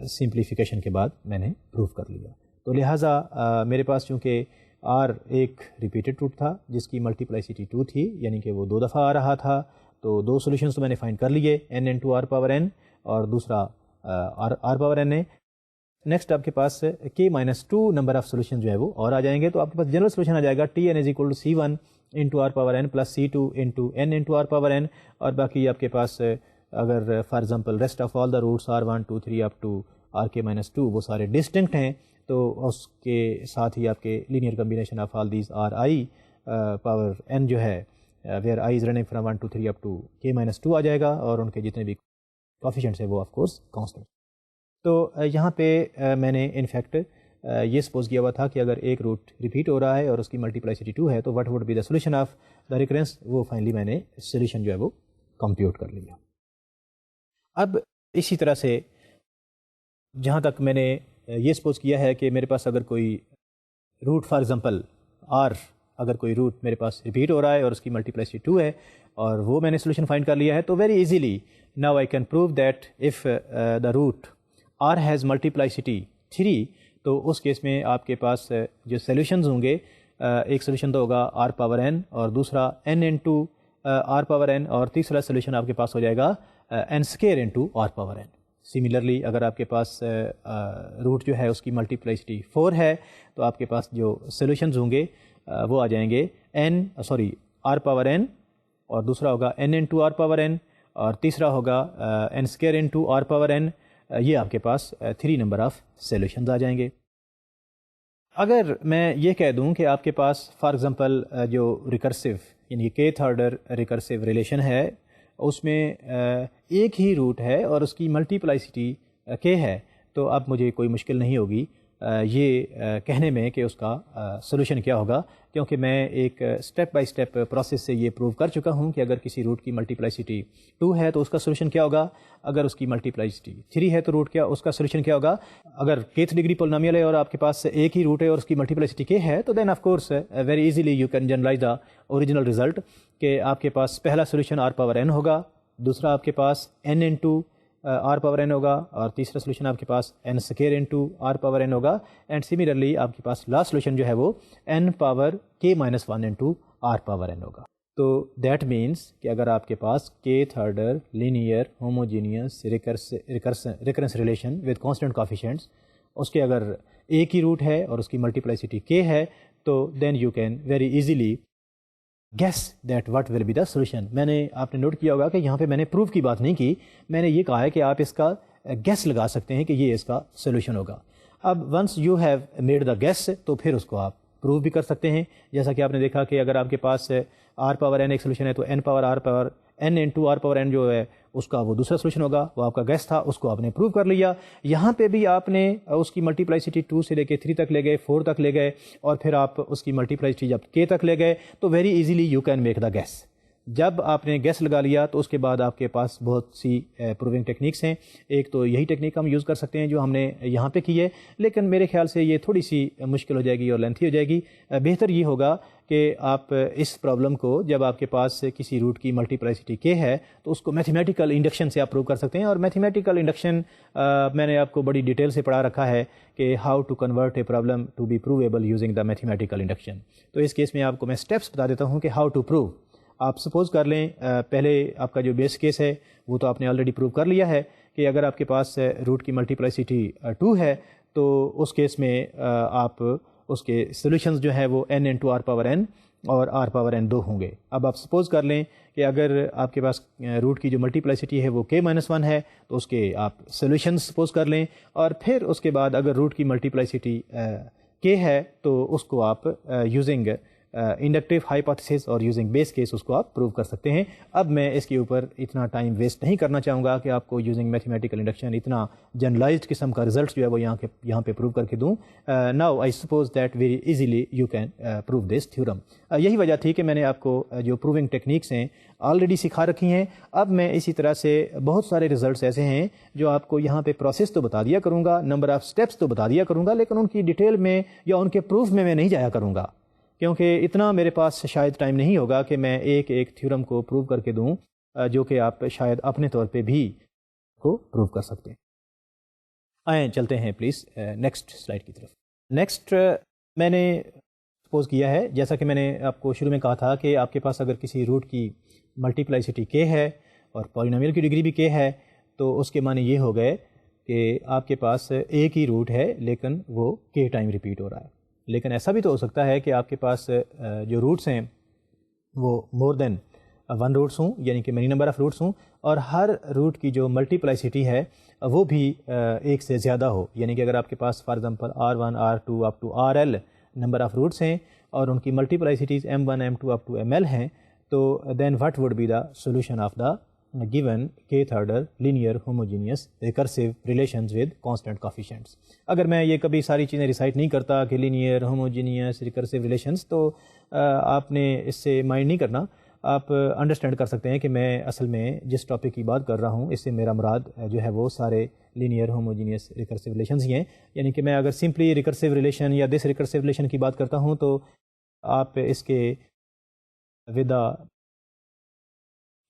سمپلیفیکیشن کے بعد میں نے پروو کر لیا. تو لہٰذا میرے پاس چونکہ آر ایک ریپیٹڈ روٹ تھا جس کی ملٹیپلائسٹی 2 تھی, یعنی کہ وہ 2 دفعہ آ رہا تھا, تو 2 سولوشنس تو میں نے فائنڈ کر لیے, N into are power N اور دوسرا آر پاور این ہے. نیکسٹ آپ کے پاس کے مائنس 2 نمبر آف سولوشن جو ہے وہ اور آ جائیں گے, تو آپ کے پاس جنرل سولوشن آ جائے گا t n is equal to c one into are power n plus c two into n into are power N. اور باقی آپ کے پاس اگر for example rest of all the roots are 1 2 3 up to r k minus 2 وہ سارے distinct ہیں, تو اس کے ساتھ ہی آپ کے linear combination of all these R I power n جو ہے where I is running from 1 to 3 up to k-2 آ جائے گا، اور ان کے جتنے بھی کوفیشنٹس ہیں وہ آف کورس کانسٹنٹ. تو یہاں پہ میں نے انفیکٹ یہ سپوز کیا ہوا تھا کہ اگر ایک روٹ ریپیٹ ہو رہا ہے اور اس کی ملٹیپلائسٹی 2 ہے تو what would be the solution of the recurrence. وہ فائنلی میں نے سولوشن جو ہے وہ کمپیوٹ کر لیا. اب اسی طرح سے جہاں تک میں نے یہ سپوز کیا ہے کہ میرے پاس اگر کوئی روٹ فار ایگزامپل آر، اگر کوئی روٹ میرے پاس ریپیٹ ہو رہا ہے اور اس کی ملٹیپلائسٹی 2 ہے اور وہ میں نے سولوشن فائنڈ کر لیا ہے، تو very easily now I can prove that if the root r has multiplicity 3، تو اس کیس میں آپ کے پاس جو سولوشنز ہوں گے، ایک سولوشن تو ہوگا آر پاور n اور دوسرا n into are power n، اور تیسرا سولوشن آپ کے پاس ہو جائے گا n square into are power n. Similarly اگر آپ کے پاس روٹ جو ہے اس کی ملٹیپلائسٹی 4 ہے تو آپ کے پاس جو سولوشنز ہوں گے وہ آ جائیں گے آر پاور n، اور دوسرا ہوگا n into are power n، اور تیسرا ہوگا n square into are power n. یہ آپ کے پاس 3 نمبر آف سولوشنز آ جائیں گے. اگر میں یہ کہہ دوں کہ آپ کے پاس فار ایگزامپل جو ریکرسو یعنی kth آرڈر ریکرسو ریلیشن ہے اس میں ایک ہی روٹ ہے اور اس کی ملٹیپلائسٹی k ہے، تو اب مجھے کوئی مشکل نہیں ہوگی یہ کہنے میں کہ اس کا سولوشن کیا ہوگا، کیونکہ میں ایک اسٹیپ بائی اسٹیپ پروسیس سے یہ پروو کر چکا ہوں کہ اگر کسی روٹ کی ملٹیپلائسٹی 2 ہے تو اس کا سولوشن کیا ہوگا، اگر اس کی ملٹیپلائسٹی 3 ہے تو روٹ کیا اس کا سولوشن کیا ہوگا. اگر kth ڈگری پولینومیل ہے اور آپ کے پاس ایک ہی روٹ ہے اور اس کی ملٹیپلائسٹی k ہے تو then of course very easily you can generalize the original result کہ آپ کے پاس پہلا سولوشن آر پاور n ہوگا، دوسرا آپ کے پاس n into are power n ہوگا، اور تیسرا سولوشن آپ کے پاس n square into are power n ہوگا. اینڈ سملرلی آپ کے پاس لاسٹ سولوشن جو ہے وہ n power k-1 into are power n ہوگا. تو دیٹ مینس کہ اگر آپ کے پاس kth order linear homogeneous recurrence relation with constant coefficients, اس کے اگر ایک ہی روٹ ہے اور اس کی ملٹیپلائسٹی k ہے تو then you can very easily guess that what will be the solution. میں نے آپ نے نوٹ کیا ہوگا کہ یہاں پہ میں نے پروف کی بات نہیں کی، میں نے یہ کہا ہے کہ آپ اس کا گیس لگا سکتے ہیں کہ یہ اس کا سولوشن ہوگا. اب once you have made the guess تو پھر اس کو آپ پروف بھی کر سکتے ہیں. جیسا کہ آپ نے دیکھا کہ اگر آپ کے پاس آر پاور n ایک سولوشن ہے تو n power R power n into are power n جو ہے اس کا وہ دوسرا سولوشن ہوگا، وہ آپ کا گیس تھا، اس کو آپ نے پروو کر لیا. یہاں پہ بھی آپ نے اس کی ملٹیپلائسٹی 2 سے لے کے 3 تک لے گئے، 4 تک لے گئے، اور پھر آپ اس کی ملٹیپلائسٹی جب k تک لے گئے تو very easily you can make the guess. جب آپ نے گیس لگا لیا تو اس کے بعد آپ کے پاس بہت سی پروونگ ٹیکنیکس ہیں. ایک تو یہی ٹیکنیک ہم یوز کر سکتے ہیں جو ہم نے یہاں پہ کی ہے، لیکن میرے خیال سے یہ تھوڑی سی مشکل ہو جائے گی اور لینتھی ہو جائے گی. بہتر یہ ہوگا کہ آپ اس پرابلم کو جب آپ کے پاس کسی روٹ کی ملٹیپلائسٹی k ہے تو اس کو میتھمیٹیکل انڈکشن سے آپ پروو کر سکتے ہیں. اور میتھمیٹیکل انڈکشن میں نے آپ کو بڑی ڈیٹیل سے پڑھا رکھا ہے کہ how to convert a problem to be provable using the mathematical induction. تو اس کیس میں آپ کو میں اسٹیپس بتا دیتا ہوں کہ ہاؤ ٹو پروو. آپ سپوز کر لیں پہلے آپ کا جو بیس کیس ہے وہ تو آپ نے آلریڈی پروو کر لیا ہے کہ اگر آپ کے پاس روٹ کی ملٹیپلائسٹی 2 ہے تو اس کیس میں آپ اس کے سولوشنز جو ہے وہ n into are power n اور آر پاور n 2 ہوں گے. اب آپ سپوز کر لیں کہ اگر آپ کے پاس روٹ کی جو ملٹیپلائسٹی ہے وہ k-1 ہے تو اس کے آپ سولوشنز سپوز کر لیں، اور پھر اس کے بعد اگر روٹ کی ملٹیپلائسٹی k ہے تو اس کو آپ یوزنگ انڈکٹیو ہائیپوتھیسس اور یوزنگ بیس کیس اس کو آپ پروو کر سکتے ہیں. اب میں اس کے اوپر اتنا ٹائم ویسٹ نہیں کرنا چاہوں گا کہ آپ کو یوزنگ میتھمیٹیکل انڈکشن اتنا جنرلائزڈ قسم کا رزلٹس جو ہے وہ یہاں پہ پروو کر کے دوں. Now I suppose that very easily you can prove this theorem. یہی وجہ تھی کہ میں نے آپ کو جو پروونگ ٹیکنیکس ہیں آلریڈی سکھا رکھی ہیں. اب میں اسی طرح سے بہت سارے ریزلٹس ایسے ہیں جو آپ کو یہاں پہ پروسیس تو بتا دیا کروں گا، نمبر آف اسٹیپس تو بتا دیا کروں گا، لیکن ان کی ڈیٹیل میں یا ان کے پروف میں نہیں جایا کروں گا، کیونکہ اتنا میرے پاس شاید ٹائم نہیں ہوگا کہ میں ایک ایک تھیورم کو پروو کر کے دوں جو کہ آپ شاید اپنے طور پہ بھی کو پروو کر سکتے ہیں. آئیں چلتے ہیں پلیز نیکسٹ سلائڈ کی طرف. نیکسٹ میں نے سپوز کیا ہے، جیسا کہ میں نے آپ کو شروع میں کہا تھا کہ آپ کے پاس اگر کسی روٹ کی ملٹیپلائسٹی k ہے اور پولینومیل کی ڈگری بھی k ہے تو اس کے معنی یہ ہو گئے کہ آپ کے پاس ایک ہی روٹ ہے لیکن وہ k ٹائم ریپیٹ ہو رہا ہے. لیکن ایسا بھی تو ہو سکتا ہے کہ آپ کے پاس جو روٹس ہیں وہ مور دین 1 روٹس ہوں، یعنی کہ مینی نمبر آف روٹس ہوں، اور ہر روٹ کی جو ملٹیپلائسٹی ہے وہ بھی ایک سے زیادہ ہو. یعنی کہ اگر آپ کے پاس for example R1 R2 up to RL number of roots ہیں اور ان کی ملٹیپلائسٹیز M1 M2 up to ML ہیں, تو then what would be the solution of the given kth order linear homogeneous recursive relations with constant coefficients. اگر میں یہ کبھی ساری چیزیں ریسائٹ نہیں کرتا کہ لینئر ہوموجینیس ریکرسیو ریلیشنس, تو آپ نے اس سے مائنڈ نہیں کرنا. آپ انڈرسٹینڈ کر سکتے ہیں کہ میں اصل میں جس ٹاپک کی بات کر رہا ہوں اس سے میرا مراد جو ہے وہ سارے لینئر ہوموجینیس ریکرسیو ریلیشنز ہی ہیں. یعنی کہ میں اگر سمپلی ریکرسیو ریلیشن یا دس ریکرسیو ریلیشن کی بات کرتا ہوں تو آپ اس کے ودا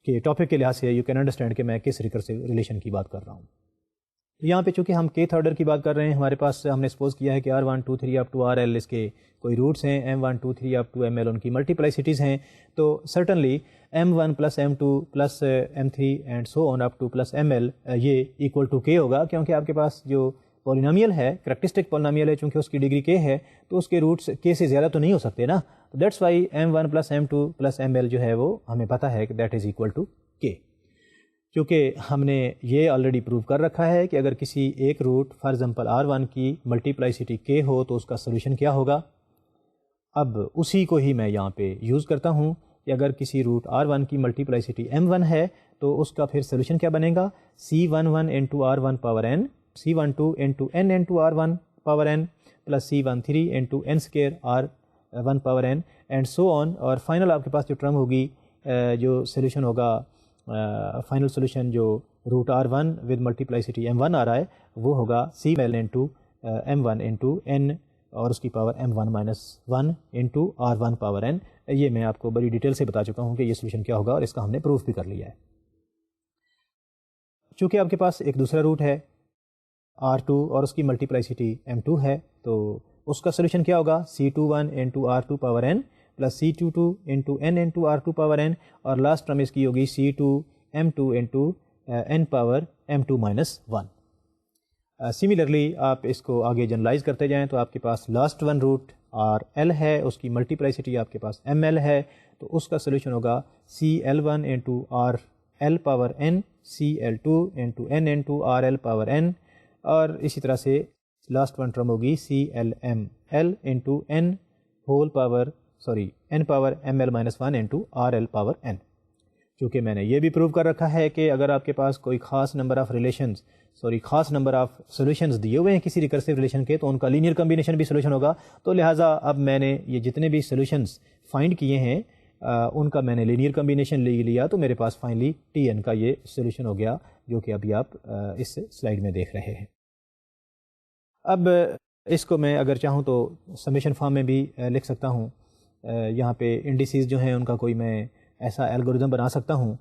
کہ ٹاپک کے لحاظ سے یو کین انڈرسٹینڈ کہ میں کس ریکرسیو ریلیشن کی بات کر رہا ہوں. یہاں پہ چونکہ ہم kth آرڈر کی بات کر رہے ہیں, ہمارے پاس ہم نے سپوز کیا ہے کہ R1 2 3 اپ ٹو RL اس کے کوئی روٹس ہیں, M1 2 3 اپ ٹو ML ان کی ملٹیپلائسٹیز ہیں. تو certainly M1 plus M2 plus M3 and so on up to plus ML یہ ایکول ٹو k ہوگا, کیونکہ آپ کے پاس جو پولینومیل ہے, کریکٹرسٹک پولینومیل ہے, چونکہ اس کی ڈگری k ہے تو اس کے روٹس k سے زیادہ تو نہیں ہو سکتے نا. That's why M1 plus M2 plus ML جو ہے وہ ہمیں پتہ ہے کہ that is equal to k. کیونکہ ہم نے یہ آلریڈی پروو کر رکھا ہے کہ اگر کسی ایک روٹ فار ایگزامپل R1 کی ملٹیپلائسٹی k ہو تو اس کا سولوشن کیا ہوگا. اب اسی کو ہی میں یہاں پہ یوز کرتا ہوں کہ اگر کسی روٹ R1 کی ملٹیپلائسٹی M1 ہے تو اس کا پھر سولوشن کیا بنے گا, C11 into R1 power n, C12 into n into R1 power n plus C13 into n square R1 power n and so on. اور فائنل آپ کے پاس جو ٹرم ہوگی, جو سولوشن ہوگا, فائنل سولوشن جو روٹ R1 ود ملٹیپلائسٹی M1 آ رہا ہے وہ ہوگا C12 into M1 into n اور اس کی power M1 minus 1 into R1 power n. یہ میں آپ کو بڑی ڈیٹیل سے بتا چکا ہوں کہ یہ سولوشن کیا ہوگا اور اس کا ہم نے پروف بھی کر لیا ہے. چونکہ آپ کے پاس ایک دوسرا روٹ ہے R2 اور اس کی ملٹیپلائسٹی M2 ہے, تو اس کا سولوشن کیا ہوگا, C21 into R2 power n plus C22 into n into R2 power n, اور لاسٹ ٹرم اس کی ہوگی C2 M2 into n power M2 minus 1. Similarly آپ اس کو آگے جنرلائز کرتے جائیں تو آپ کے پاس لاسٹ ون روٹ RL ہے, اس کی ملٹیپلائسٹی آپ کے پاس ML ہے, تو اس کا سولوشن ہوگا CL1 into RL power n, CL2 into n into RL power n, اور اسی طرح سے لاسٹ ون ٹرم ہوگی CLML into n whole power n power ML minus 1 into RL power n. چونکہ میں نے یہ بھی پروو کر رکھا ہے کہ اگر آپ کے پاس کوئی خاص نمبر آف سولوشنز دیے ہوئے ہیں کسی ریکرسیو ریلیشن کے, تو ان کا لینئر کمبینیشن بھی سولوشن ہوگا. تو لہٰذا اب میں نے یہ جتنے بھی سولوشنز فائنڈ کیے ہیں ان کا میں نے لینئر کمبینیشن لے لیا, تو میرے پاس فائنلی Tn کا یہ سولوشن ہو گیا جو کہ ابھی آپ اس سلائیڈ میں دیکھ رہے ہیں. اب اس کو میں اگر چاہوں تو سمیشن فارم میں بھی لکھ سکتا ہوں. یہاں پہ انڈیسیز جو ہیں ان کا کوئی میں ایسا الگوریدم بنا سکتا ہوں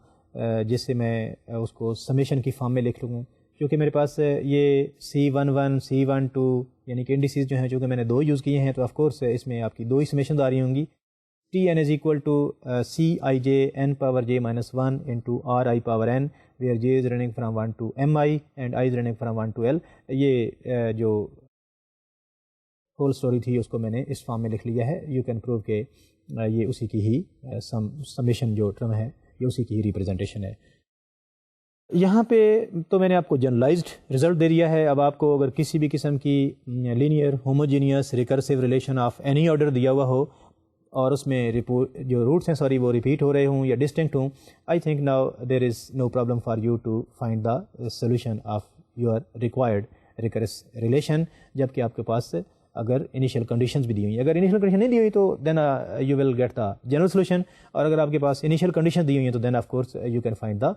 جس سے میں اس کو سمیشن کی فارم میں لکھ لوں, کیونکہ میرے پاس یہ C11 C12 یعنی کہ انڈیسیز جو ہیں, چونکہ میں نے 2 یوز کیے ہیں تو آف کورس اس میں آپ کی 2 ہی سمیشنز آ رہی ہوں گی. Tn is equal to Cij n power j minus 1 into Ri power n where j is running from 1 to Mi and I is running from 1 to L. یہ جو ہول اسٹوری تھی اس کو میں نے اس فارم میں لکھ لیا ہے. یو کین پروو کہ یہ اسی کی ہی سمیشن جو ٹرم ہے یہ اسی کی ہی ریپرزنٹیشن ہے. یہاں پہ تو میں نے آپ کو جنرلائزڈ رزلٹ دے دیا ہے. اب آپ کو اگر کسی بھی قسم کی linear homogeneous recursive relation of any order دیا ہوا ہو اور اس میں جو روٹس ہیں وہ ریپیٹ ہو رہے ہوں یا ڈسٹنکٹ ہوں, I think now there is no problem for you to find the solution of your required recurrence relation. جبکہ آپ کے پاس اگر انیشیل کنڈیشنز بھی دی ہوئی ہیں, اگر انیشیل کنڈیشن نہیں دی ہوئی تو then you will get the general solution, اور اگر آپ کے پاس انیشیل کنڈیشن دی ہوئی ہیں تو then of course you can find the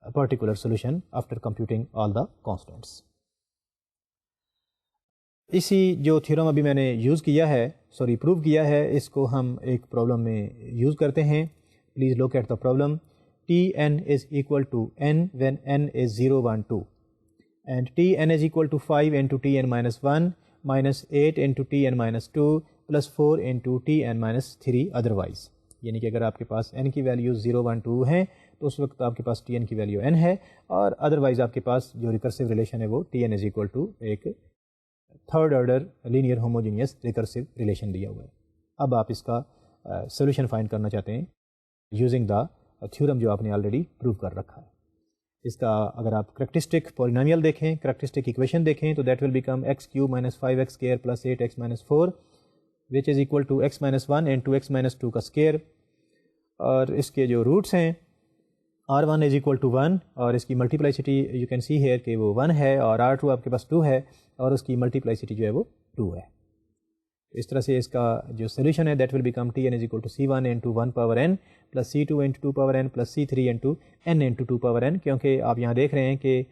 particular solution after computing all the constants. اسی جو تھیورم ابھی میں نے یوز کیا ہے پروو کیا ہے, اس کو ہم ایک پرابلم میں یوز کرتے ہیں. Please look at the problem. Tn is equal to n when n is 0 1 2 and Tn is equal to 5 into Tn minus 1 minus 8 into Tn minus 2 plus 4 into Tn minus 3 otherwise. یعنی کہ اگر آپ کے پاس n کی value 0 1 2 ہیں تو اس وقت آپ کے پاس Tn کی ویلیو n ہے, اور ادروائز آپ کے پاس جو ریکرسیو ریلیشن ہے وہ Tn is equal to ایک third order linear homogeneous recursive relation دیا ہوا ہے. اب آپ اس کا سولوشن فائنڈ کرنا چاہتے ہیں یوزنگ دا تھیورم جو آپ نے آلریڈی پروو کر رکھا ہے. اس کا اگر آپ کریکٹرسٹک پولینومیل دیکھیں, کریکٹرسٹک ایکویشن دیکھیں تو that will become X cube minus 5x square plus 8x minus 4 which is equal to x minus 1 and 2x minus 2 کا اسکیئر. اور اس کے جو روٹس ہیں R1 از اکول ٹو 1 اور اس کی ملٹیپلائسٹی یو کین سی ہیئر کہ وہ 1 ہے, اور R2 آپ کے پاس 2 ہے اور اس کی ملٹیپلائسٹی جو ہے وہ 2 ہے. اس طرح سے اس کا جو سولوشن ہے that will become Tn is equal to C1 into 1 power n plus C2 into 2 power n plus C3 into n into 2 power n, کیونکہ آپ یہاں دیکھ رہے ہیں کہ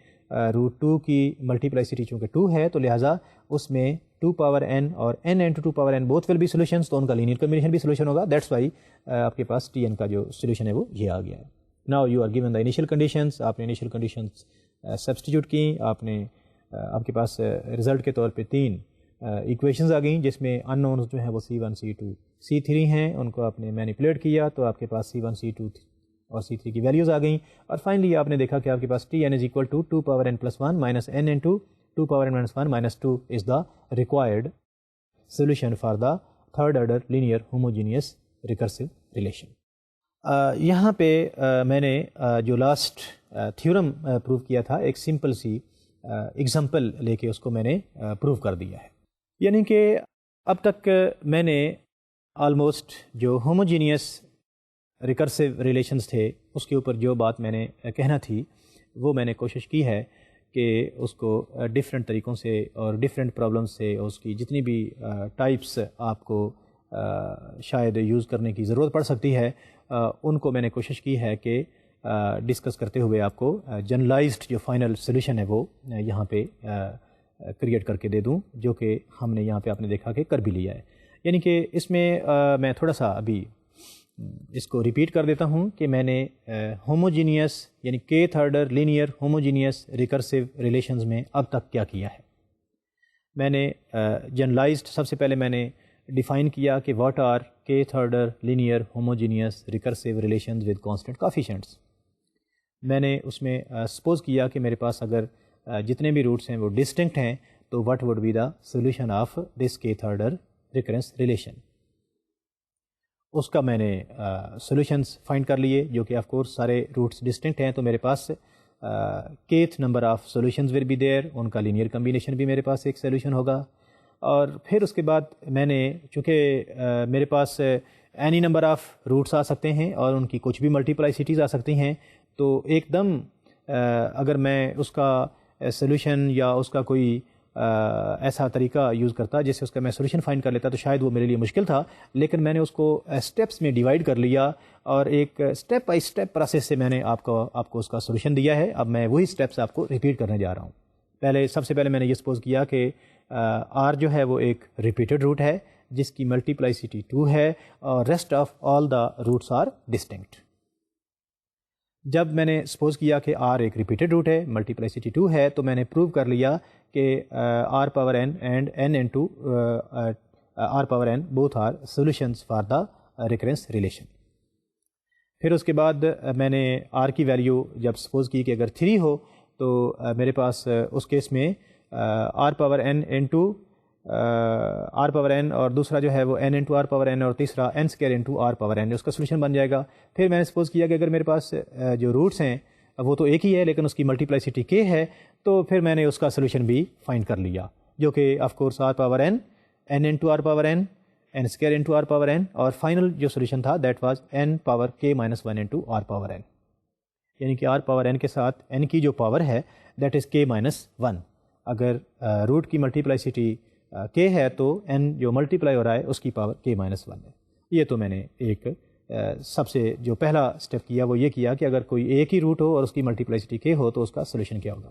روٹ 2 کی ملٹیپلائسٹی چونکہ 2 ہے تو لہٰذا اس میں 2 پاور n اور n into 2 power n both will be solutions, تو ان کا لینئر کمبینیشن بھی سولوشن ہوگا. دیٹس وائی آپ کے پاس Tn کا جو سولوشن ہے وہ یہ آ گیا ہے. Now you are given the initial conditions, آپ نے انیشیل کنڈیشنز سبسٹیٹیوٹ کی, آپ کے پاس رزلٹ کے طور پہ 3 ایکویشنز آ گئیں جس میں ان نونز جو ہیں وہ C1 C2 C3 ہیں, ان کو آپ نے مینیپولیٹ کیا تو آپ کے پاس C1 C2 اور C3 کی ویلیوز آ گئیں, اور فائنلی آپ نے دیکھا کہ آپ کے پاس Tn is equal to 2 power n plus 1 minus n into 2 power n minus 1 minus 2 is the required solution for the third order linear homogeneous recursive relation. یہاں پہ میں نے جو لاسٹ تھیورم پروو کیا تھا ایک سمپل سی ایگزامپل لے کے اس کو میں نے پروو کر دیا ہے. یعنی کہ اب تک میں نے آلموسٹ جو ہوموجینیس ریکرسو ریلیشنز تھے اس کے اوپر جو بات میں نے کہنا تھی وہ میں نے کوشش کی ہے کہ اس کو ڈفرینٹ طریقوں سے اور ڈفرینٹ پرابلمس سے اس کی جتنی بھی ٹائپس آپ کو شاید یوز کرنے کی ضرورت پڑ سکتی ہے ان کو میں نے کوشش کی ہے کہ ڈسکس کرتے ہوئے آپ کو جنرلائزڈ جو فائنل سولوشن ہے وہ یہاں پہ کریٹ کر کے دے دوں, جو کہ ہم نے یہاں پہ آپ نے دیکھا کہ کر بھی لیا ہے. یعنی کہ اس میں میں تھوڑا سا ابھی اس کو ریپیٹ کر دیتا ہوں کہ میں نے ہوموجینیس یعنی kth order linear homogeneous recursive relations میں اب تک کیا کیا ہے. میں نے جنرلائزڈ سب سے پہلے میں نے ڈیفائن کیا کہ what are kth order linear homogeneous recursive relations with constant coefficients. میں نے اس میں سپوز کیا کہ میرے پاس اگر جتنے بھی روٹس ہیں وہ ڈسٹنکٹ ہیں تو what would be the solution of this kth order recurrence relation. اس کا میں نے سولوشنس فائنڈ کر لیے جو کہ آف کورس سارے روٹس ڈسٹنکٹ ہیں, تو میرے پاس kth number of solutions will be there, ان کا لینئر کمبینیشن بھی میرے پاس ایک سولوشن ہوگا. اور پھر اس کے بعد میں نے چونکہ میرے پاس اینی نمبر آف روٹس آ سکتے ہیں اور ان کی کچھ بھی ملٹیپلائسٹیز آ سکتی ہیں, تو ایک دم اگر میں اس کا سولوشن یا اس کا کوئی ایسا طریقہ یوز کرتا جس سے اس کا میں سولوشن فائنڈ کر لیتا تو شاید وہ میرے لیے مشکل تھا. لیکن میں نے اس کو اسٹیپس میں ڈیوائڈ کر لیا اور ایک اسٹیپ بائی اسٹیپ پروسیس سے میں نے آپ کو اس کا سولوشن دیا ہے. اب میں وہی اسٹیپس آپ کو ریپیٹ کرنے جا رہا ہوں. سب سے پہلے میں نے یہ سپوز کیا کہ R جو ہے وہ ایک ریپیٹڈ روٹ ہے جس کی ملٹیپلائسٹی 2 ہے اور rest of all the roots are distinct. جب میں نے سپوز کیا کہ R ایک ریپیٹڈ روٹ ہے, ملٹیپلائسٹی 2 ہے, تو میں نے پروو کر لیا کہ R power n and n into R power n both are solutions for the recurrence relation. پھر اس کے بعد میں نے R کی ویلیو جب سپوز کی کہ اگر 3 ہو تو میرے پاس اس کیس میں R power n into R power n اور دوسرا جو ہے وہ n into R power n اور تیسرا n square into R power n اس کا سولوشن بن جائے گا. پھر میں نے سپوز کیا کہ اگر میرے پاس جو روٹس ہیں وہ تو ایک ہی ہے لیکن اس کی ملٹیپلائسٹی k ہے, تو پھر میں نے اس کا سولوشن بھی فائنڈ کر لیا جو کہ of course R power n n into R power n n square into R power n اور فائنل جو سولوشن تھا that was n power k minus 1 into R power n. یعنی کہ R پاور n کے ساتھ n کی جو power ہے دیٹ از k مائنس 1. اگر روٹ کی ملٹیپلائسٹی k ہے تو n جو ملٹیپلائی ہو رہا ہے اس کی پاور k مائنس 1 ہے. یہ تو میں نے ایک سب سے جو پہلا اسٹیپ کیا وہ یہ کیا کہ اگر کوئی ایک ہی روٹ ہو اور اس کی ملٹیپلائسٹی k ہو تو اس کا سولوشن کیا ہوگا.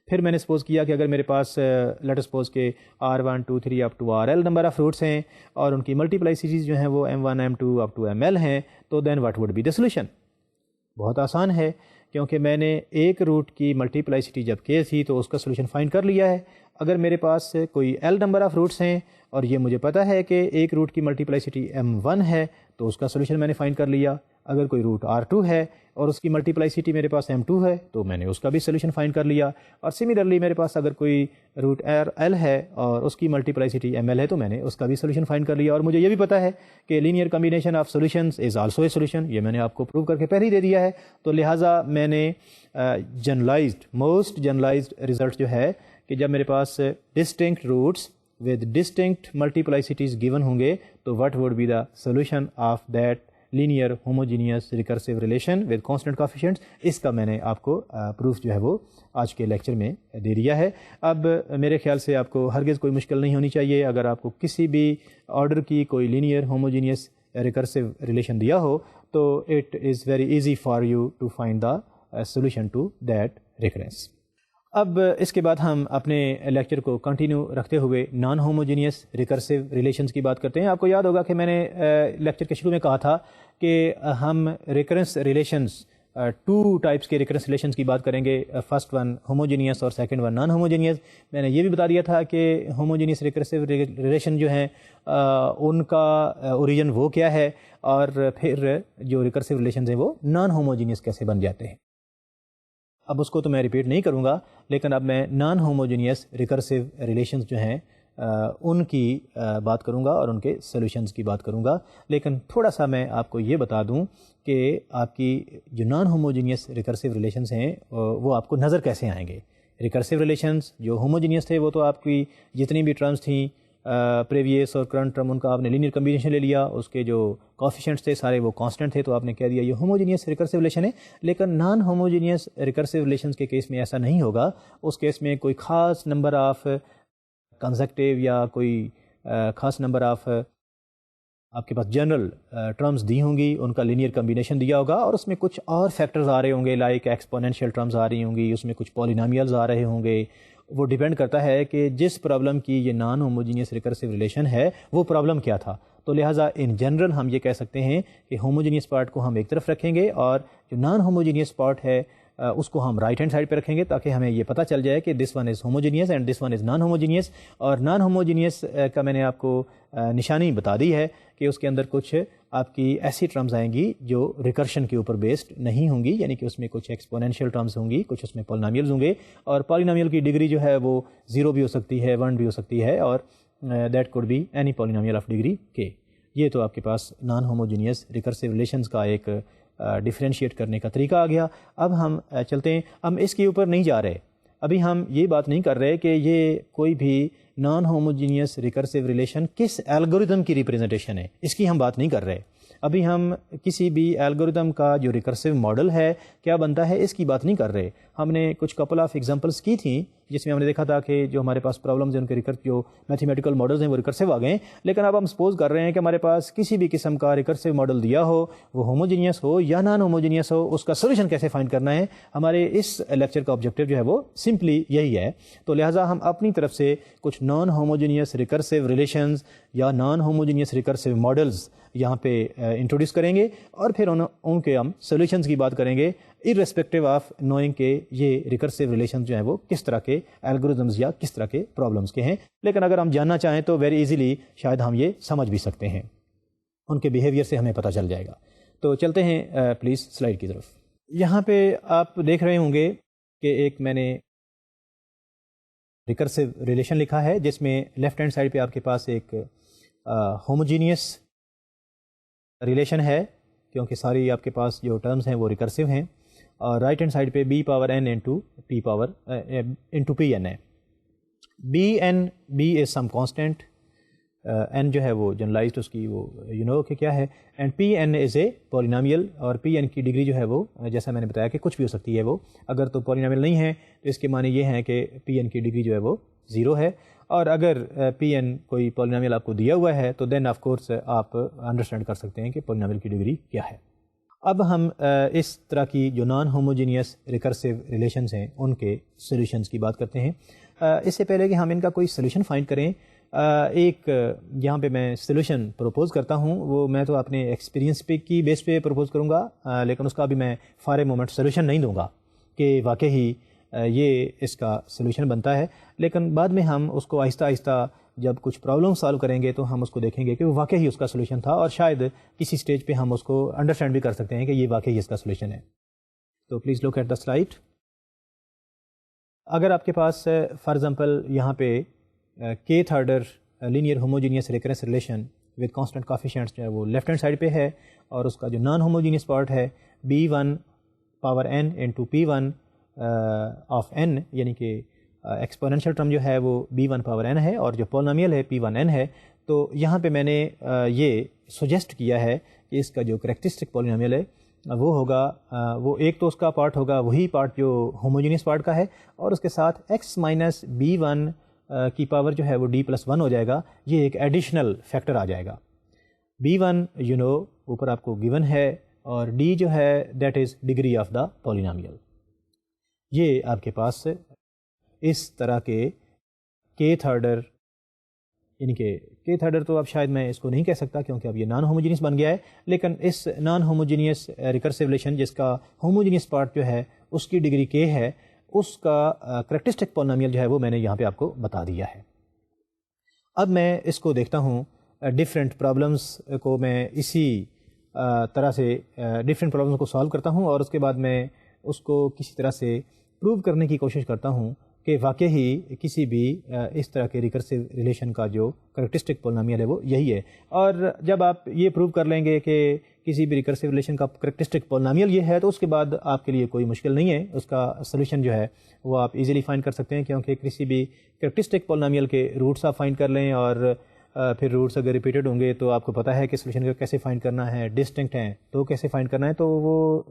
پھر میں نے سپوز کیا کہ اگر میرے پاس لیٹ سپوز کہ R1 2 3 up to RL number of roots ہیں اور ان کی ملٹیپلائسٹیز جو ہیں وہ M1 M2 up to ML ہیں, تو then what would be the solution. بہت آسان ہے کیونکہ میں نے ایک روٹ کی ملٹیپلائسٹی جب k تھی تو اس کا سولوشن فائنڈ کر لیا ہے. اگر میرے پاس کوئی L نمبر آف روٹس ہیں اور یہ مجھے پتہ ہے کہ ایک روٹ کی ملٹیپلائسٹی M1 ہے تو اس کا سولوشن میں نے فائنڈ کر لیا. اگر کوئی روٹ R2 ہے اور اس کی ملٹیپلائسٹی میرے پاس M2 ہے تو میں نے اس کا بھی سولوشن فائنڈ کر لیا. اور سملرلی میرے پاس اگر کوئی روٹ L ہے اور اس کی ملٹیپلائسٹی ML ہے تو میں نے اس کا بھی سولوشن فائنڈ کر لیا. اور مجھے یہ بھی پتہ ہے کہ linear combination of solutions is also a solution, یہ میں نے آپ کو پروو کر کے پہلے ہی دے دیا ہے. تو لہٰذا میں نے موسٹ جنرلائزڈ ریزلٹ جو ہے کہ جب میرے پاس distinct roots with distinct multiplicities given ہوں گے تو what would be the solution of that linear homogeneous recursive relation with constant coefficients. اس کا میں نے آپ کو پروف جو ہے وہ آج کے لیکچر میں دے دیا ہے. اب میرے خیال سے آپ کو ہرگز کوئی مشکل نہیں ہونی چاہیے. اگر آپ کو کسی بھی آرڈر کی کوئی لینئر ہوموجینیس ریکرسیو ریلیشن دیا ہو تو it is very easy for you to find the solution to that recurrence. اب اس کے بعد ہم اپنے لیکچر کو کنٹینیو رکھتے ہوئے نان ہوموجینیس ریکرسیو ریلیشنز کی بات کرتے ہیں. آپ کو یاد ہوگا کہ میں نے لیکچر کے شروع میں کہا تھا کہ ہم ریکرنس ریلیشنز 2 ٹائپس کے ریکرنس ریلیشنز کی بات کریں گے. فرسٹ ون ہوموجینیس اور سیکنڈ ون نان ہوموجینیس. میں نے یہ بھی بتا دیا تھا کہ ہوموجینیس ریکرسیو ریلیشن جو ہیں ان کا اوریجن وہ کیا ہے اور پھر جو ریکرسیو ریلیشنز ہیں وہ نان ہوموجینیس کیسے بن جاتے ہیں. اب اس کو تو میں ریپیٹ نہیں کروں گا, لیکن اب میں نان ہوموجینیس ریکرسیو ریلیشنز جو ہیں ان کی بات کروں گا اور ان کے سولوشنز کی بات کروں گا. لیکن تھوڑا سا میں آپ کو یہ بتا دوں کہ آپ کی جو نان ہوموجینیس ریکرسیو ریلیشنز ہیں وہ آپ کو نظر کیسے آئیں گے. ریکرسیو ریلیشنز جو ہوموجینیس تھے وہ تو آپ کی جتنی بھی ٹرمز تھیں پریویس اور کرنٹ ٹرم ان کا آپ نے لینئر کمبینیشن لے لیا, اس کے جو کوفیشینٹس تھے سارے وہ کانسٹنٹ تھے تو آپ نے کہہ دیا یہ ہوموجینیس ریکرسیو ریلیشن ہے. لیکن نان ہوموجینیس ریکرسیو ریلیشنز کے کیس میں ایسا نہیں ہوگا. اس کیس میں کوئی خاص نمبر آف کنزیکٹیو یا کوئی خاص نمبر آف آپ کے پاس جنرل ٹرمز دی ہوں گی, ان کا لینئر کمبینیشن دیا ہوگا اور اس میں کچھ اور فیکٹرز آ رہے ہوں گے لائک ایکسپونینشیل ٹرمز آ رہی ہوں گی, اس میں کچھ پالینامیلز آ رہے ہوں گے. وہ ڈیپینڈ کرتا ہے کہ جس پرابلم کی یہ نان ہوموجینیس ریکرسیو ریلیشن ہے وہ پرابلم کیا تھا. تو لہٰذا ان جنرل ہم یہ کہہ سکتے ہیں کہ ہوموجینیس پارٹ کو ہم ایک طرف رکھیں گے اور جو نان ہوموجینیس پارٹ ہے اس کو ہم رائٹ ہینڈ سائڈ پہ رکھیں گے تاکہ ہمیں یہ پتہ چل جائے کہ this one is homogeneous and this one is naan homogeneous. اور نان ہوموجینیس کا میں نے آپ کو نشانی بتا دی ہے کہ اس کے اندر کچھ آپ کی ایسی ٹرمز آئیں گی جو ریکرشن کے اوپر بیسڈ نہیں ہوں گی, یعنی کہ اس میں کچھ ایکسپونینشیل ٹرمز ہوں گی, کچھ اس میں پالینامیلز ہوں گے اور پالینامیل کی ڈگری جو ہے وہ 0 بھی ہو سکتی ہے 1 بھی ہو سکتی ہے اور that could be any polynomial of degree k. یہ تو آپ کے پاس نان ہوموجینیس ریکرسیو ریلیشنز کا ایک ڈیفرینشیٹ کرنے کا طریقہ آ گیا. اب ہم چلتے ہیں, ہم اس کے اوپر نہیں جا رہے, ابھی ہم یہ بات نہیں کر رہے کہ یہ کوئی بھی نان ہوموجینیس ریکرسیو ریلیشن کس الگوریدم کی ریپرزنٹیشن ہے, اس کی ہم بات نہیں کر رہے. ابھی ہم کسی بھی الگوریدم کا جو ریکرسیو ماڈل ہے کیا بنتا ہے اس کی بات نہیں کر رہے. ہم نے کچھ کپل آف ایگزامپلس کی تھیں جس میں ہم نے دیکھا تھا کہ جو ہمارے پاس پرابلمز ہیں ان کے جو میتھمیٹیکل ماڈلز ہیں وہ ریکرسیو آ گئے ہیں. لیکن اب ہم سپوز کر رہے ہیں کہ ہمارے پاس کسی بھی قسم کا ریکرسیو ماڈل دیا ہو, وہ ہوموجینیس ہو یا نان ہوموجینیس ہو, اس کا سولوشن کیسے فائنڈ کرنا ہے. ہمارے اس لیکچر کا آبجیکٹیو جو ہے وہ سمپلی یہی ہے. تو لہٰذا ہم اپنی طرف سے کچھ نان ہوموجینیس ریکرسیو ریلیشنز یا نان ہوموجینیس ریکرسیو ماڈلز یہاں پہ انٹروڈیوس کریں گے اور پھر ان کے ہم سولوشنز کی بات کریں گے irrespective آف نوئنگ کہ یہ ریکرسیو ریلیشنز جو ہیں وہ کس طرح کے الگوریدمز یا کس طرح کے پرابلمز کے ہیں. لیکن اگر ہم جاننا چاہیں تو ویری ایزیلی شاید ہم یہ سمجھ بھی سکتے ہیں, ان کے بیہیویئر سے ہمیں پتہ چل جائے گا. تو چلتے ہیں پلیز سلائیڈ کی طرف. یہاں پہ آپ دیکھ رہے ہوں گے کہ ایک میں نے ریکرسیو ریلیشن لکھا ہے جس میں لیفٹ ہینڈ سائڈ پہ آپ کے پاس ایک ہوموجینیس ریلیشن ہے کیونکہ ساری آپ کے پاس جو ٹرمز ہیں وہ ریکرسیو ہیں, اور رائٹ ہینڈ سائڈ پہ b power n into P N ہے. B is some constant, n جو ہے وہ جنرلائزڈ اس کی وہ یو نو کہ کیا ہے, اینڈ پی این از اے پولینامیل, اور پی این کی ڈگری جو ہے وہ جیسا میں نے بتایا کہ کچھ بھی ہو سکتی ہے. وہ اگر تو پولینامیل نہیں ہے تو اس کے معنی یہ ہے کہ پی این کی ڈگری جو ہے وہ 0 ہے, اور اگر پی این کوئی پولینامیل آپ کو دیا ہوا ہے تو دین آف کورس آپ انڈرسٹینڈ کر سکتے ہیں کہ پولینامیل کی ڈگری کیا ہے. اب ہم اس طرح کی جو نان ہوموجینیس ریکرسیو ریلیشنز ہیں ان کے سولوشنز کی بات کرتے ہیں. اس سے پہلے کہ ہم ان کا کوئی سولوشن فائنڈ کریں, ایک یہاں پہ میں سولوشن پروپوز کرتا ہوں, وہ میں تو اپنے ایکسپیرینس پہ کی بیس پہ پروپوز کروں گا, لیکن اس کا بھی میں فار اے مومنٹ سولوشن نہیں دوں گا کہ واقعی یہ اس کا سلوشن بنتا ہے. لیکن بعد میں ہم اس کو آہستہ آہستہ جب کچھ پرابلم سالو کریں گے تو ہم اس کو دیکھیں گے کہ وہ واقعی اس کا سلوشن تھا, اور شاید کسی سٹیج پہ ہم اس کو انڈرسٹینڈ بھی کر سکتے ہیں کہ یہ واقعی اس کا سلوشن ہے. تو please look at the slide. اگر آپ کے پاس فار ایگزامپل یہاں پہ kth order linear homogeneous recurrence relation with constant coefficients جو ہے وہ لیفٹ ہینڈ سائڈ پہ ہے, اور اس کا جو نان ہوموجینیس پارٹ ہے b1 power n into p1 of n, یعنی کہ ایکسپوننشیل ٹرم جو ہے وہ b1 پاور n ہے, اور جو پولینومیل ہے p1n ہے. تو یہاں پہ میں نے یہ سجیسٹ کیا ہے کہ اس کا جو کریکٹرسٹک پولینومیل ہے وہ ہوگا, وہ ایک تو اس کا پارٹ ہوگا وہی پارٹ جو ہوموجینیس پارٹ کا ہے, اور اس کے ساتھ x مائنس b1 کی پاور جو ہے وہ d+1 ہو جائے گا. یہ ایک ایڈیشنل فیکٹر آ جائے گا. b1 اوپر آپ کو گیون ہے, اور d جو ہے that is degree of the polynomial. یہ آپ کے پاس اس طرح کے kth آرڈر, یعنی کہ kth آرڈر تو اب شاید میں اس کو نہیں کہہ سکتا کیونکہ اب یہ نان ہوموجینیس بن گیا ہے, لیکن اس نان ہوموجینیس ریکرسو ریلیشن جس کا ہوموجینیس پارٹ جو ہے اس کی ڈگری k ہے, اس کا کریکٹرسٹک پولینومیل جو ہے وہ میں نے یہاں پہ آپ کو بتا دیا ہے. اب میں اس کو دیکھتا ہوں ڈفرینٹ پرابلمس کو, میں اسی طرح سے ڈفرینٹ پرابلمس کو سالو کرتا ہوں, اور اس کے بعد میں اس کو کسی طرح سے پروو کرنے کی کوشش کرتا ہوں کہ واقعی کسی بھی اس طرح کے ریکرسو ریلیشن کا جو کریکٹرسٹک پولینومیل ہے وہ یہی ہے. اور جب آپ یہ پروو کر لیں گے کہ کسی بھی ریکرسو ریلیشن کا کریکٹرسٹک پولینومیل یہ ہے, تو اس کے بعد آپ کے لیے کوئی مشکل نہیں ہے, اس کا سولوشن جو ہے وہ آپ ایزیلی فائنڈ کر سکتے ہیں, کیونکہ کسی بھی کریکٹرسٹک پولینومیل کے روٹس آپ فائنڈ کر لیں, اور پھر روٹس اگر ریپیٹڈ ہوں گے تو آپ کو پتہ ہے کہ سولوشن کو کیسے فائنڈ کرنا ہے, ڈسٹنکٹ ہیں تو کیسے فائنڈ کرنا ہے. تو وہ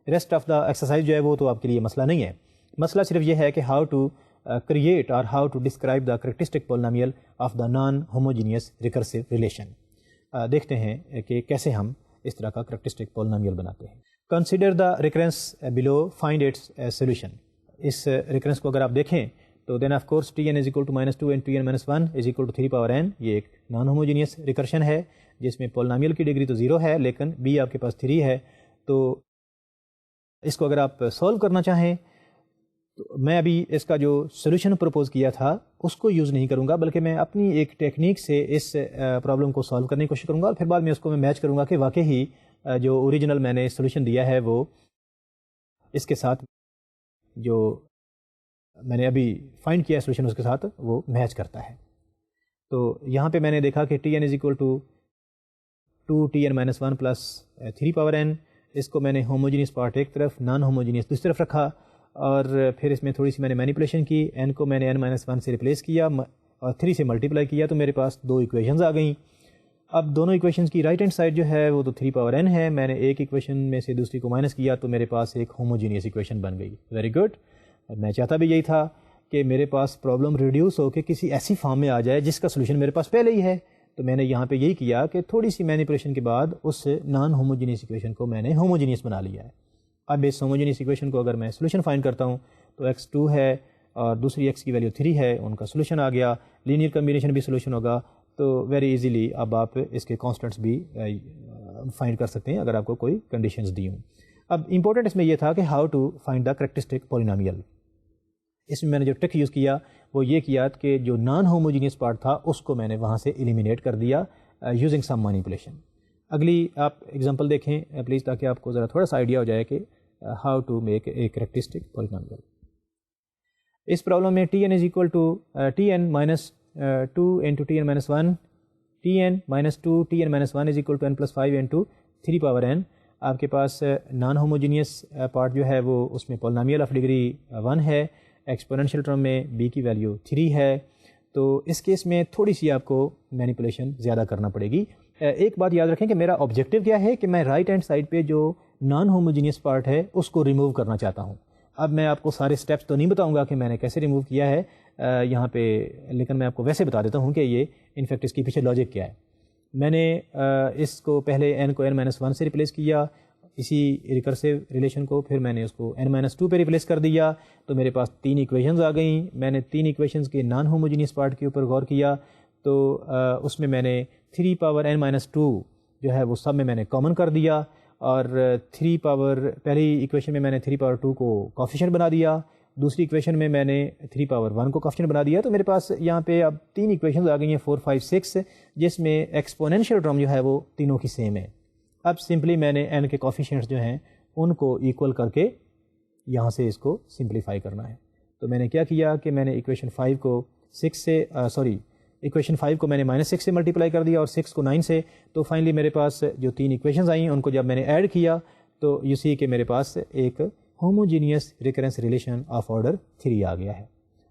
ریسٹ آف دا ایکسرسائز جو ہے وہ تو آپ کے لیے مسئلہ نہیں ہے. مسئلہ صرف یہ ہے کہ how to create or how to describe the characteristic polynomial of the non-homogeneous recursive relation. دیکھتے ہیں کہ کیسے ہم اس طرح کا characteristic polynomial بناتے ہیں. Consider the recurrence below, find its solution. Us recurrence کو اگر آپ دیکھیں تو then of course tn is equal to -2 and tn minus 1 is equal to 3 power n. یہ ایک non-homogeneous recursion ہے جس میں polynomial کی ڈگری تو 0 ہے, لیکن b آپ کے پاس 3 ہے. تو اس کو اگر آپ سولو کرنا چاہیں تو میں ابھی اس کا جو سولوشن پروپوز کیا تھا اس کو یوز نہیں کروں گا, بلکہ میں اپنی ایک ٹیکنیک سے اس پرابلم کو سالو کرنے کی کوشش کروں گا, اور پھر بعد میں اس کو میں میچ کروں گا کہ واقعی جو اوریجنل میں نے سولوشن دیا ہے وہ اس کے ساتھ جو میں نے ابھی فائنڈ کیا ہے سولوشن اس کے ساتھ وہ میچ کرتا ہے. تو یہاں پہ میں نے دیکھا کہ tn is equal to 2tn minus 1 plus 3 power n. اس کو میں نے ہوموجینیس پارٹ ایک طرف, نان ہوموجینیس دوسری طرف رکھا, اور پھر اس میں تھوڑی سی میں نے مینیپولیشن کی, n کو میں نے n-1 سے ریپلیس کیا اور 3 سے ملٹیپلائی کیا, تو میرے پاس دو ایکویشنز آ گئیں. اب دونوں ایکویشنز کی رائٹ ہینڈ سائڈ جو ہے وہ تو 3 power n ہے, میں نے ایک ایکویشن میں سے دوسری کو مائنس کیا تو میرے پاس ایک ہوموجینیس ایکویشن بن گئی. Very good. میں چاہتا بھی یہی تھا کہ میرے پاس پرابلم ریڈیوس ہو کے کسی ایسی فارم میں آ جائے جس کا سولوشن میرے پاس پہلے ہی ہے. تو میں نے یہاں پہ یہی کیا کہ تھوڑی سی مینیپولیشن کے بعد اس نان ہوموجینیس ایکویشن کو میں نے ہوموجینیس بنا لیا ہے. اب اس ہوموجینیس ایکویشن کو اگر میں سولوشن فائنڈ کرتا ہوں تو x2 ہے اور دوسری x کی ویلیو 3 ہے, ان کا سولوشن آ گیا. لینئر کمبینیشن بھی سولوشن ہوگا, تو ویری ایزیلی اب آپ اس کے کانسٹنٹس بھی فائنڈ کر سکتے ہیں اگر آپ کو کوئی کنڈیشنز دی ہوں. اب امپورٹنٹ اس میں یہ تھا کہ how to find the characteristic polynomial. اس میں نے جو ٹرک یوز کیا وہ یہ کیا کہ جو نان ہوموجینیس پارٹ تھا اس کو میں نے وہاں سے ایلیمینیٹ کر دیا یوزنگ سم مینیپولیشن. اگلی آپ ایگزامپل دیکھیں پلیز, تاکہ آپ کو ذرا تھوڑا سا آئیڈیا ہو جائے کہ how to make a characteristic polynomial. اس پرابلم میں tn is equal to tn minus 2 into tn minus 1, tn minus 2 tn minus 1 is equal to n plus 5 into 3 power n. آپ کے پاس نان ہوموجینیس پارٹ جو ہے وہ اس میں polynomial of degree 1 ہے, ایکسپوننشیل ٹرم میں b کی ویلیو 3 ہے. تو اس کیس میں تھوڑی سی آپ کو مینیپولیشن زیادہ کرنا پڑے گی. ایک بات یاد رکھیں کہ میرا آبجیکٹیو کیا ہے کہ میں رائٹ ہینڈ سائڈ پہ جو نان ہوموجینیس پارٹ ہے اس کو ریموو کرنا چاہتا ہوں. اب میں آپ کو سارے سٹیپس تو نہیں بتاؤں گا کہ میں نے کیسے ریموو کیا ہے یہاں پہ, لیکن میں آپ کو ویسے بتا دیتا ہوں کہ یہ انفیکٹ اس کے پیچھے لاجک کیا ہے. میں نے اس کو پہلے n کو n-1 سے ریپلیس کیا, اسی ریکرسو ریلیشن کو پھر میں نے اس کو n-2 پہ ریپلیس کر دیا, تو میرے پاس 3 ایکویشنز آ گئیں. میں نے 3 ایکویشنز کے نان ہوموجینیس پارٹ کے اوپر غور کیا, تو اس میں نے 3 power n-2 جو ہے وہ سب میں نے کامن کر دیا, اور 3 power پہلی ایکویشن میں نے 3 power 2 کو کوفیشینٹ بنا دیا, دوسری ایکویشن میں نے 3 پاور 1 کو کوفیشینٹ بنا دیا, تو میرے پاس یہاں پہ اب 3 ایکویشنز آ گئی ہیں 4, 5, 6, جس میں ایکسپونینشیل ٹرم جو ہے وہ تینوں کی سیم ہے. اب سمپلی میں نے n کے کوفیشینٹس جو ہیں ان کو ایکول کر کے یہاں سے اس کو سمپلیفائی کرنا ہے. تو میں نے کیا کیا کہ میں نے ایکویشن 5 کو 6 سے ایکویشن 5 کو میں نے -6 سے ملٹیپلائی کر دیا اور 6 کو 9 سے. تو فائنلی میرے پاس جو 3 ایکویشنز آئیں ان کو جب میں نے ایڈ کیا تو یو سی کہ میرے پاس ایک homogeneous recurrence relation of order 3 آ گیا ہے.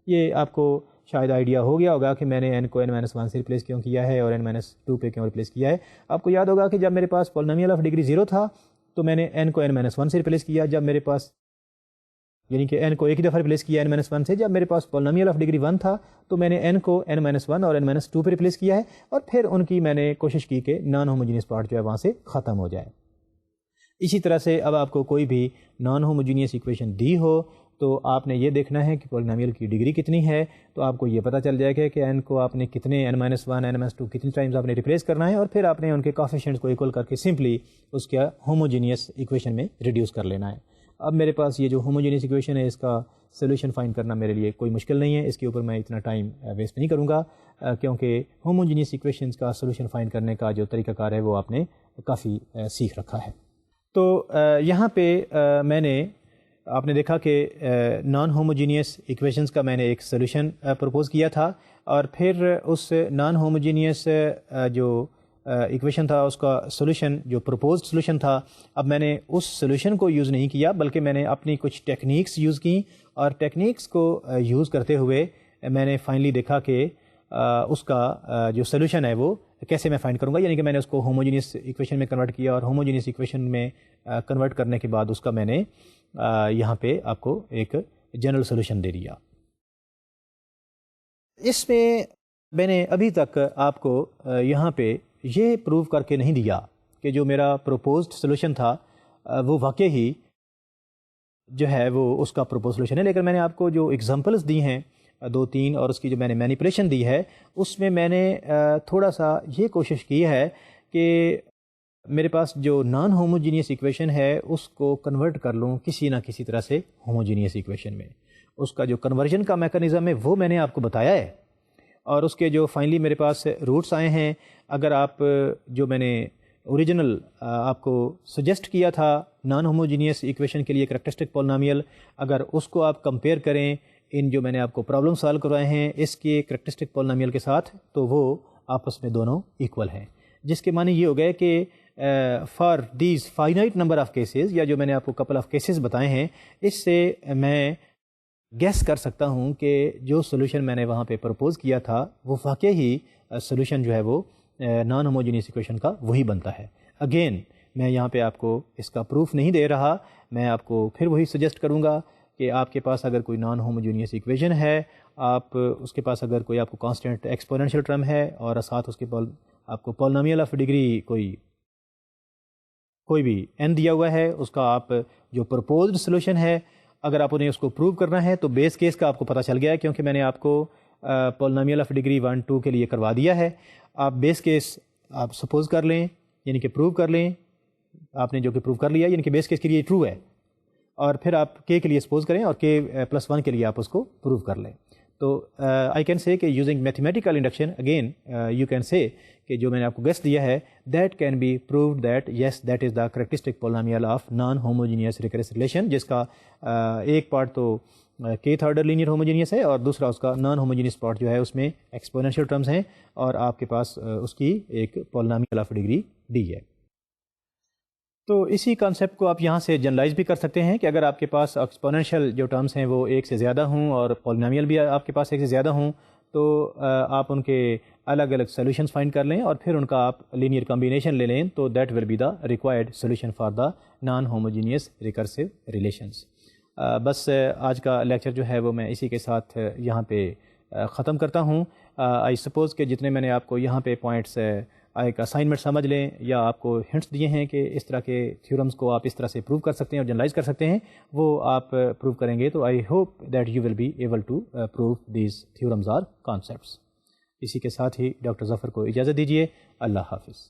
یہ آپ کو شاید آئیڈیا ہو گیا ہوگا کہ میں نے n کو n-1 سے ریپلیس کیوں کیا ہے اور n-2 پہ کیوں ریپلیس کیا ہے. آپ کو یاد ہوگا کہ جب میرے پاس پولینومیل آف ڈگری 0 تھا تو میں نے n کو n-1 سے ریپلیس کیا. جب میرے پاس یعنی کہ n کو ایک ہی دفعہ ریپلیس کیا n-1 سے. جب میرے پاس پولینومیل آف ڈگری 1 تھا تو میں نے n کو n-1 اور n-2 پہ ریپلیس کیا ہے اور پھر ان کی میں نے کوشش کی کہ نان ہوموجینیس پارٹ جو ہے وہاں سے ختم ہو جائے. اسی طرح سے اب آپ کو کوئی بھی نان ہوموجینیس ایکویشن دی ہو تو آپ نے یہ دیکھنا ہے کہ پولینومیل کی ڈگری کتنی ہے, تو آپ کو یہ پتہ چل جائے گا کہ n کو آپ نے کتنے n-1 n-2 کتنی ٹائمز آپ نے ریپلیس کرنا ہے اور پھر آپ نے ان کے کوفیشینٹس کو ایکول کر کے سمپلی اس کا ہوموجینیس ایکویشن میں ریڈیوس کر لینا ہے. اب میرے پاس یہ جو ہوموجینیس ایکویشن ہے اس کا سولوشن فائنڈ کرنا میرے لیے کوئی مشکل نہیں ہے. اس کے اوپر میں اتنا ٹائم ویسٹ نہیں کروں گا کیونکہ ہوموجینیس ایکویشنز کا سولوشن فائنڈ کرنے کا جو طریقہ کار ہے وہ آپ نے کافی سیکھ رکھا ہے. تو یہاں پہ میں نے آپ نے دیکھا کہ نان ہوموجینیس ایکویشنز کا میں نے ایک سولوشن پرپوز کیا تھا اور پھر اس نان ہوموجینیس جو ایکویشن تھا اس کا سولوشن جو پرپوزڈ سولوشن تھا, اب میں نے اس سولوشن کو یوز نہیں کیا بلکہ میں نے اپنی کچھ ٹیکنیکس یوز کی اور ٹیکنیکس کو یوز کرتے ہوئے میں نے فائنلی دیکھا کہ اس کا جو سولوشن ہے وہ کیسے میں فائنڈ کروں گا. یعنی کہ میں نے اس کو ہوموجینیس ایکویشن میں کنورٹ کیا اور ہوموجینیس ایکویشن میں کنورٹ کرنے کے بعد اس کا میں نے یہاں پہ آپ کو ایک جنرل سولوشن دے دیا. اس میں نے ابھی تک آپ کو یہاں پہ یہ پروو کر کے نہیں دیا کہ جو میرا پروپوزڈ سولوشن تھا وہ واقعی ہی جو ہے وہ اس کا پروپوز سولوشن ہے, لیکن میں نے آپ کو جو ایگزامپلس دی ہیں 2-3 اور اس کی جو میں نے مینیپولیشن دی ہے اس میں نے تھوڑا سا یہ کوشش کی ہے کہ میرے پاس جو نان ہوموجینیس ایکویشن ہے اس کو کنورٹ کر لوں کسی نہ کسی طرح سے ہوموجینیس ایکویشن میں. اس کا جو کنورژن کا میکانزم ہے وہ میں نے آپ کو بتایا ہے اور اس کے جو فائنلی میرے پاس روٹس آئے ہیں, اگر آپ جو میں نے اوریجنل آپ کو سجیسٹ کیا تھا نان ہوموجینیس ایکویشن کے لیے کریکٹرسٹک پولینومیل, اگر اس کو آپ کمپیئر کریں ان جو میں نے آپ کو پرابلم سالو کروائے ہیں اس کے کریکٹرسٹک پولینومیل کے ساتھ تو وہ آپس میں دونوں ایکول ہیں, جس کے معنی یہ ہو گئے کہ for these finite number of cases یا جو میں نے آپ کو کپل آف کیسز بتائے ہیں اس سے میں گیس کر سکتا ہوں کہ جو سولوشن میں نے وہاں پہ پرپوز کیا تھا وہ واقعی ہی سولوشن جو ہے وہ نان ہوموجینیس ایکویشن کا وہی بنتا ہے. اگین میں یہاں پہ آپ کو اس کا پروف نہیں دے رہا, میں آپ کو پھر وہی سجیسٹ کروں گا کہ آپ کے پاس اگر کوئی نان ہوموجینیس ایکویشن ہے, آپ اس کے پاس اگر کوئی آپ کو کانسٹنٹ ایکسپوننشیل ٹرم ہے اور ساتھ اس کے آپ کو پولینومیل آف ڈگری کوئی بھی n دیا ہوا ہے, اس کا آپ جو پرپوزڈ سولوشن ہے اگر آپ انہیں اس کو پروو کرنا ہے تو بیس کیس کا آپ کو پتہ چل گیا ہے کیونکہ میں نے آپ کو پولینومیل آف ڈگری 1-2 کے لیے کروا دیا ہے. آپ بیس کیس آپ سپوز کر لیں یعنی کہ پروو کر لیں, آپ نے جو کہ پروو کر لیا یعنی کہ بیس کیس کے لیے ٹرو ہے اور پھر آپ k کے لیے سپوز کریں اور k+1 کے لیے آپ اس کو پروو کر لیں. تو آئی کین سے کہ using mathematical induction again you can say کہ جو میں نے آپ کو گیس دیا ہے that can be proved that yes that is the characteristic polynomial of non homogeneous recurrence relation, جس کا ایک پارٹ تو kth آرڈر لینئر ہوموجینیس ہے اور دوسرا اس کا نان ہوموجینیس پارٹ جو ہے اس میں ایکسپوننشیل ٹرمز ہیں اور آپ کے پاس اس کی ایک پولینومیل آف ڈگری d ہے. تو اسی کانسیپٹ کو آپ یہاں سے جنرلائز بھی کر سکتے ہیں کہ اگر آپ کے پاس ایکسپوننشیل جو ٹرمز ہیں وہ ایک سے زیادہ ہوں اور پولینومیل بھی آپ کے پاس ایک سے زیادہ ہوں تو آپ ان کے الگ الگ سولوشنز فائنڈ کر لیں اور پھر ان کا آپ لینئر کمبینیشن لے لیں تو that will be the required solution for the non homogeneous recursive relations. بس آج کا لیکچر جو ہے وہ میں اسی کے ساتھ یہاں پہ ختم کرتا ہوں. آئی سپوز کہ جتنے میں نے آپ کو یہاں پہ پوائنٹس ایک اسائنمنٹ سمجھ لیں یا آپ کو ہنٹس دیے ہیں کہ اس طرح کے تھیورمز کو آپ اس طرح سے پروو کر سکتے ہیں اور جنرلائز کر سکتے ہیں, وہ آپ پروو کریں گے تو I hope that you will be able to prove these theorems or concepts. اسی کے ساتھ ہی ڈاکٹر ظفر کو اجازت دیجیے. اللہ حافظ.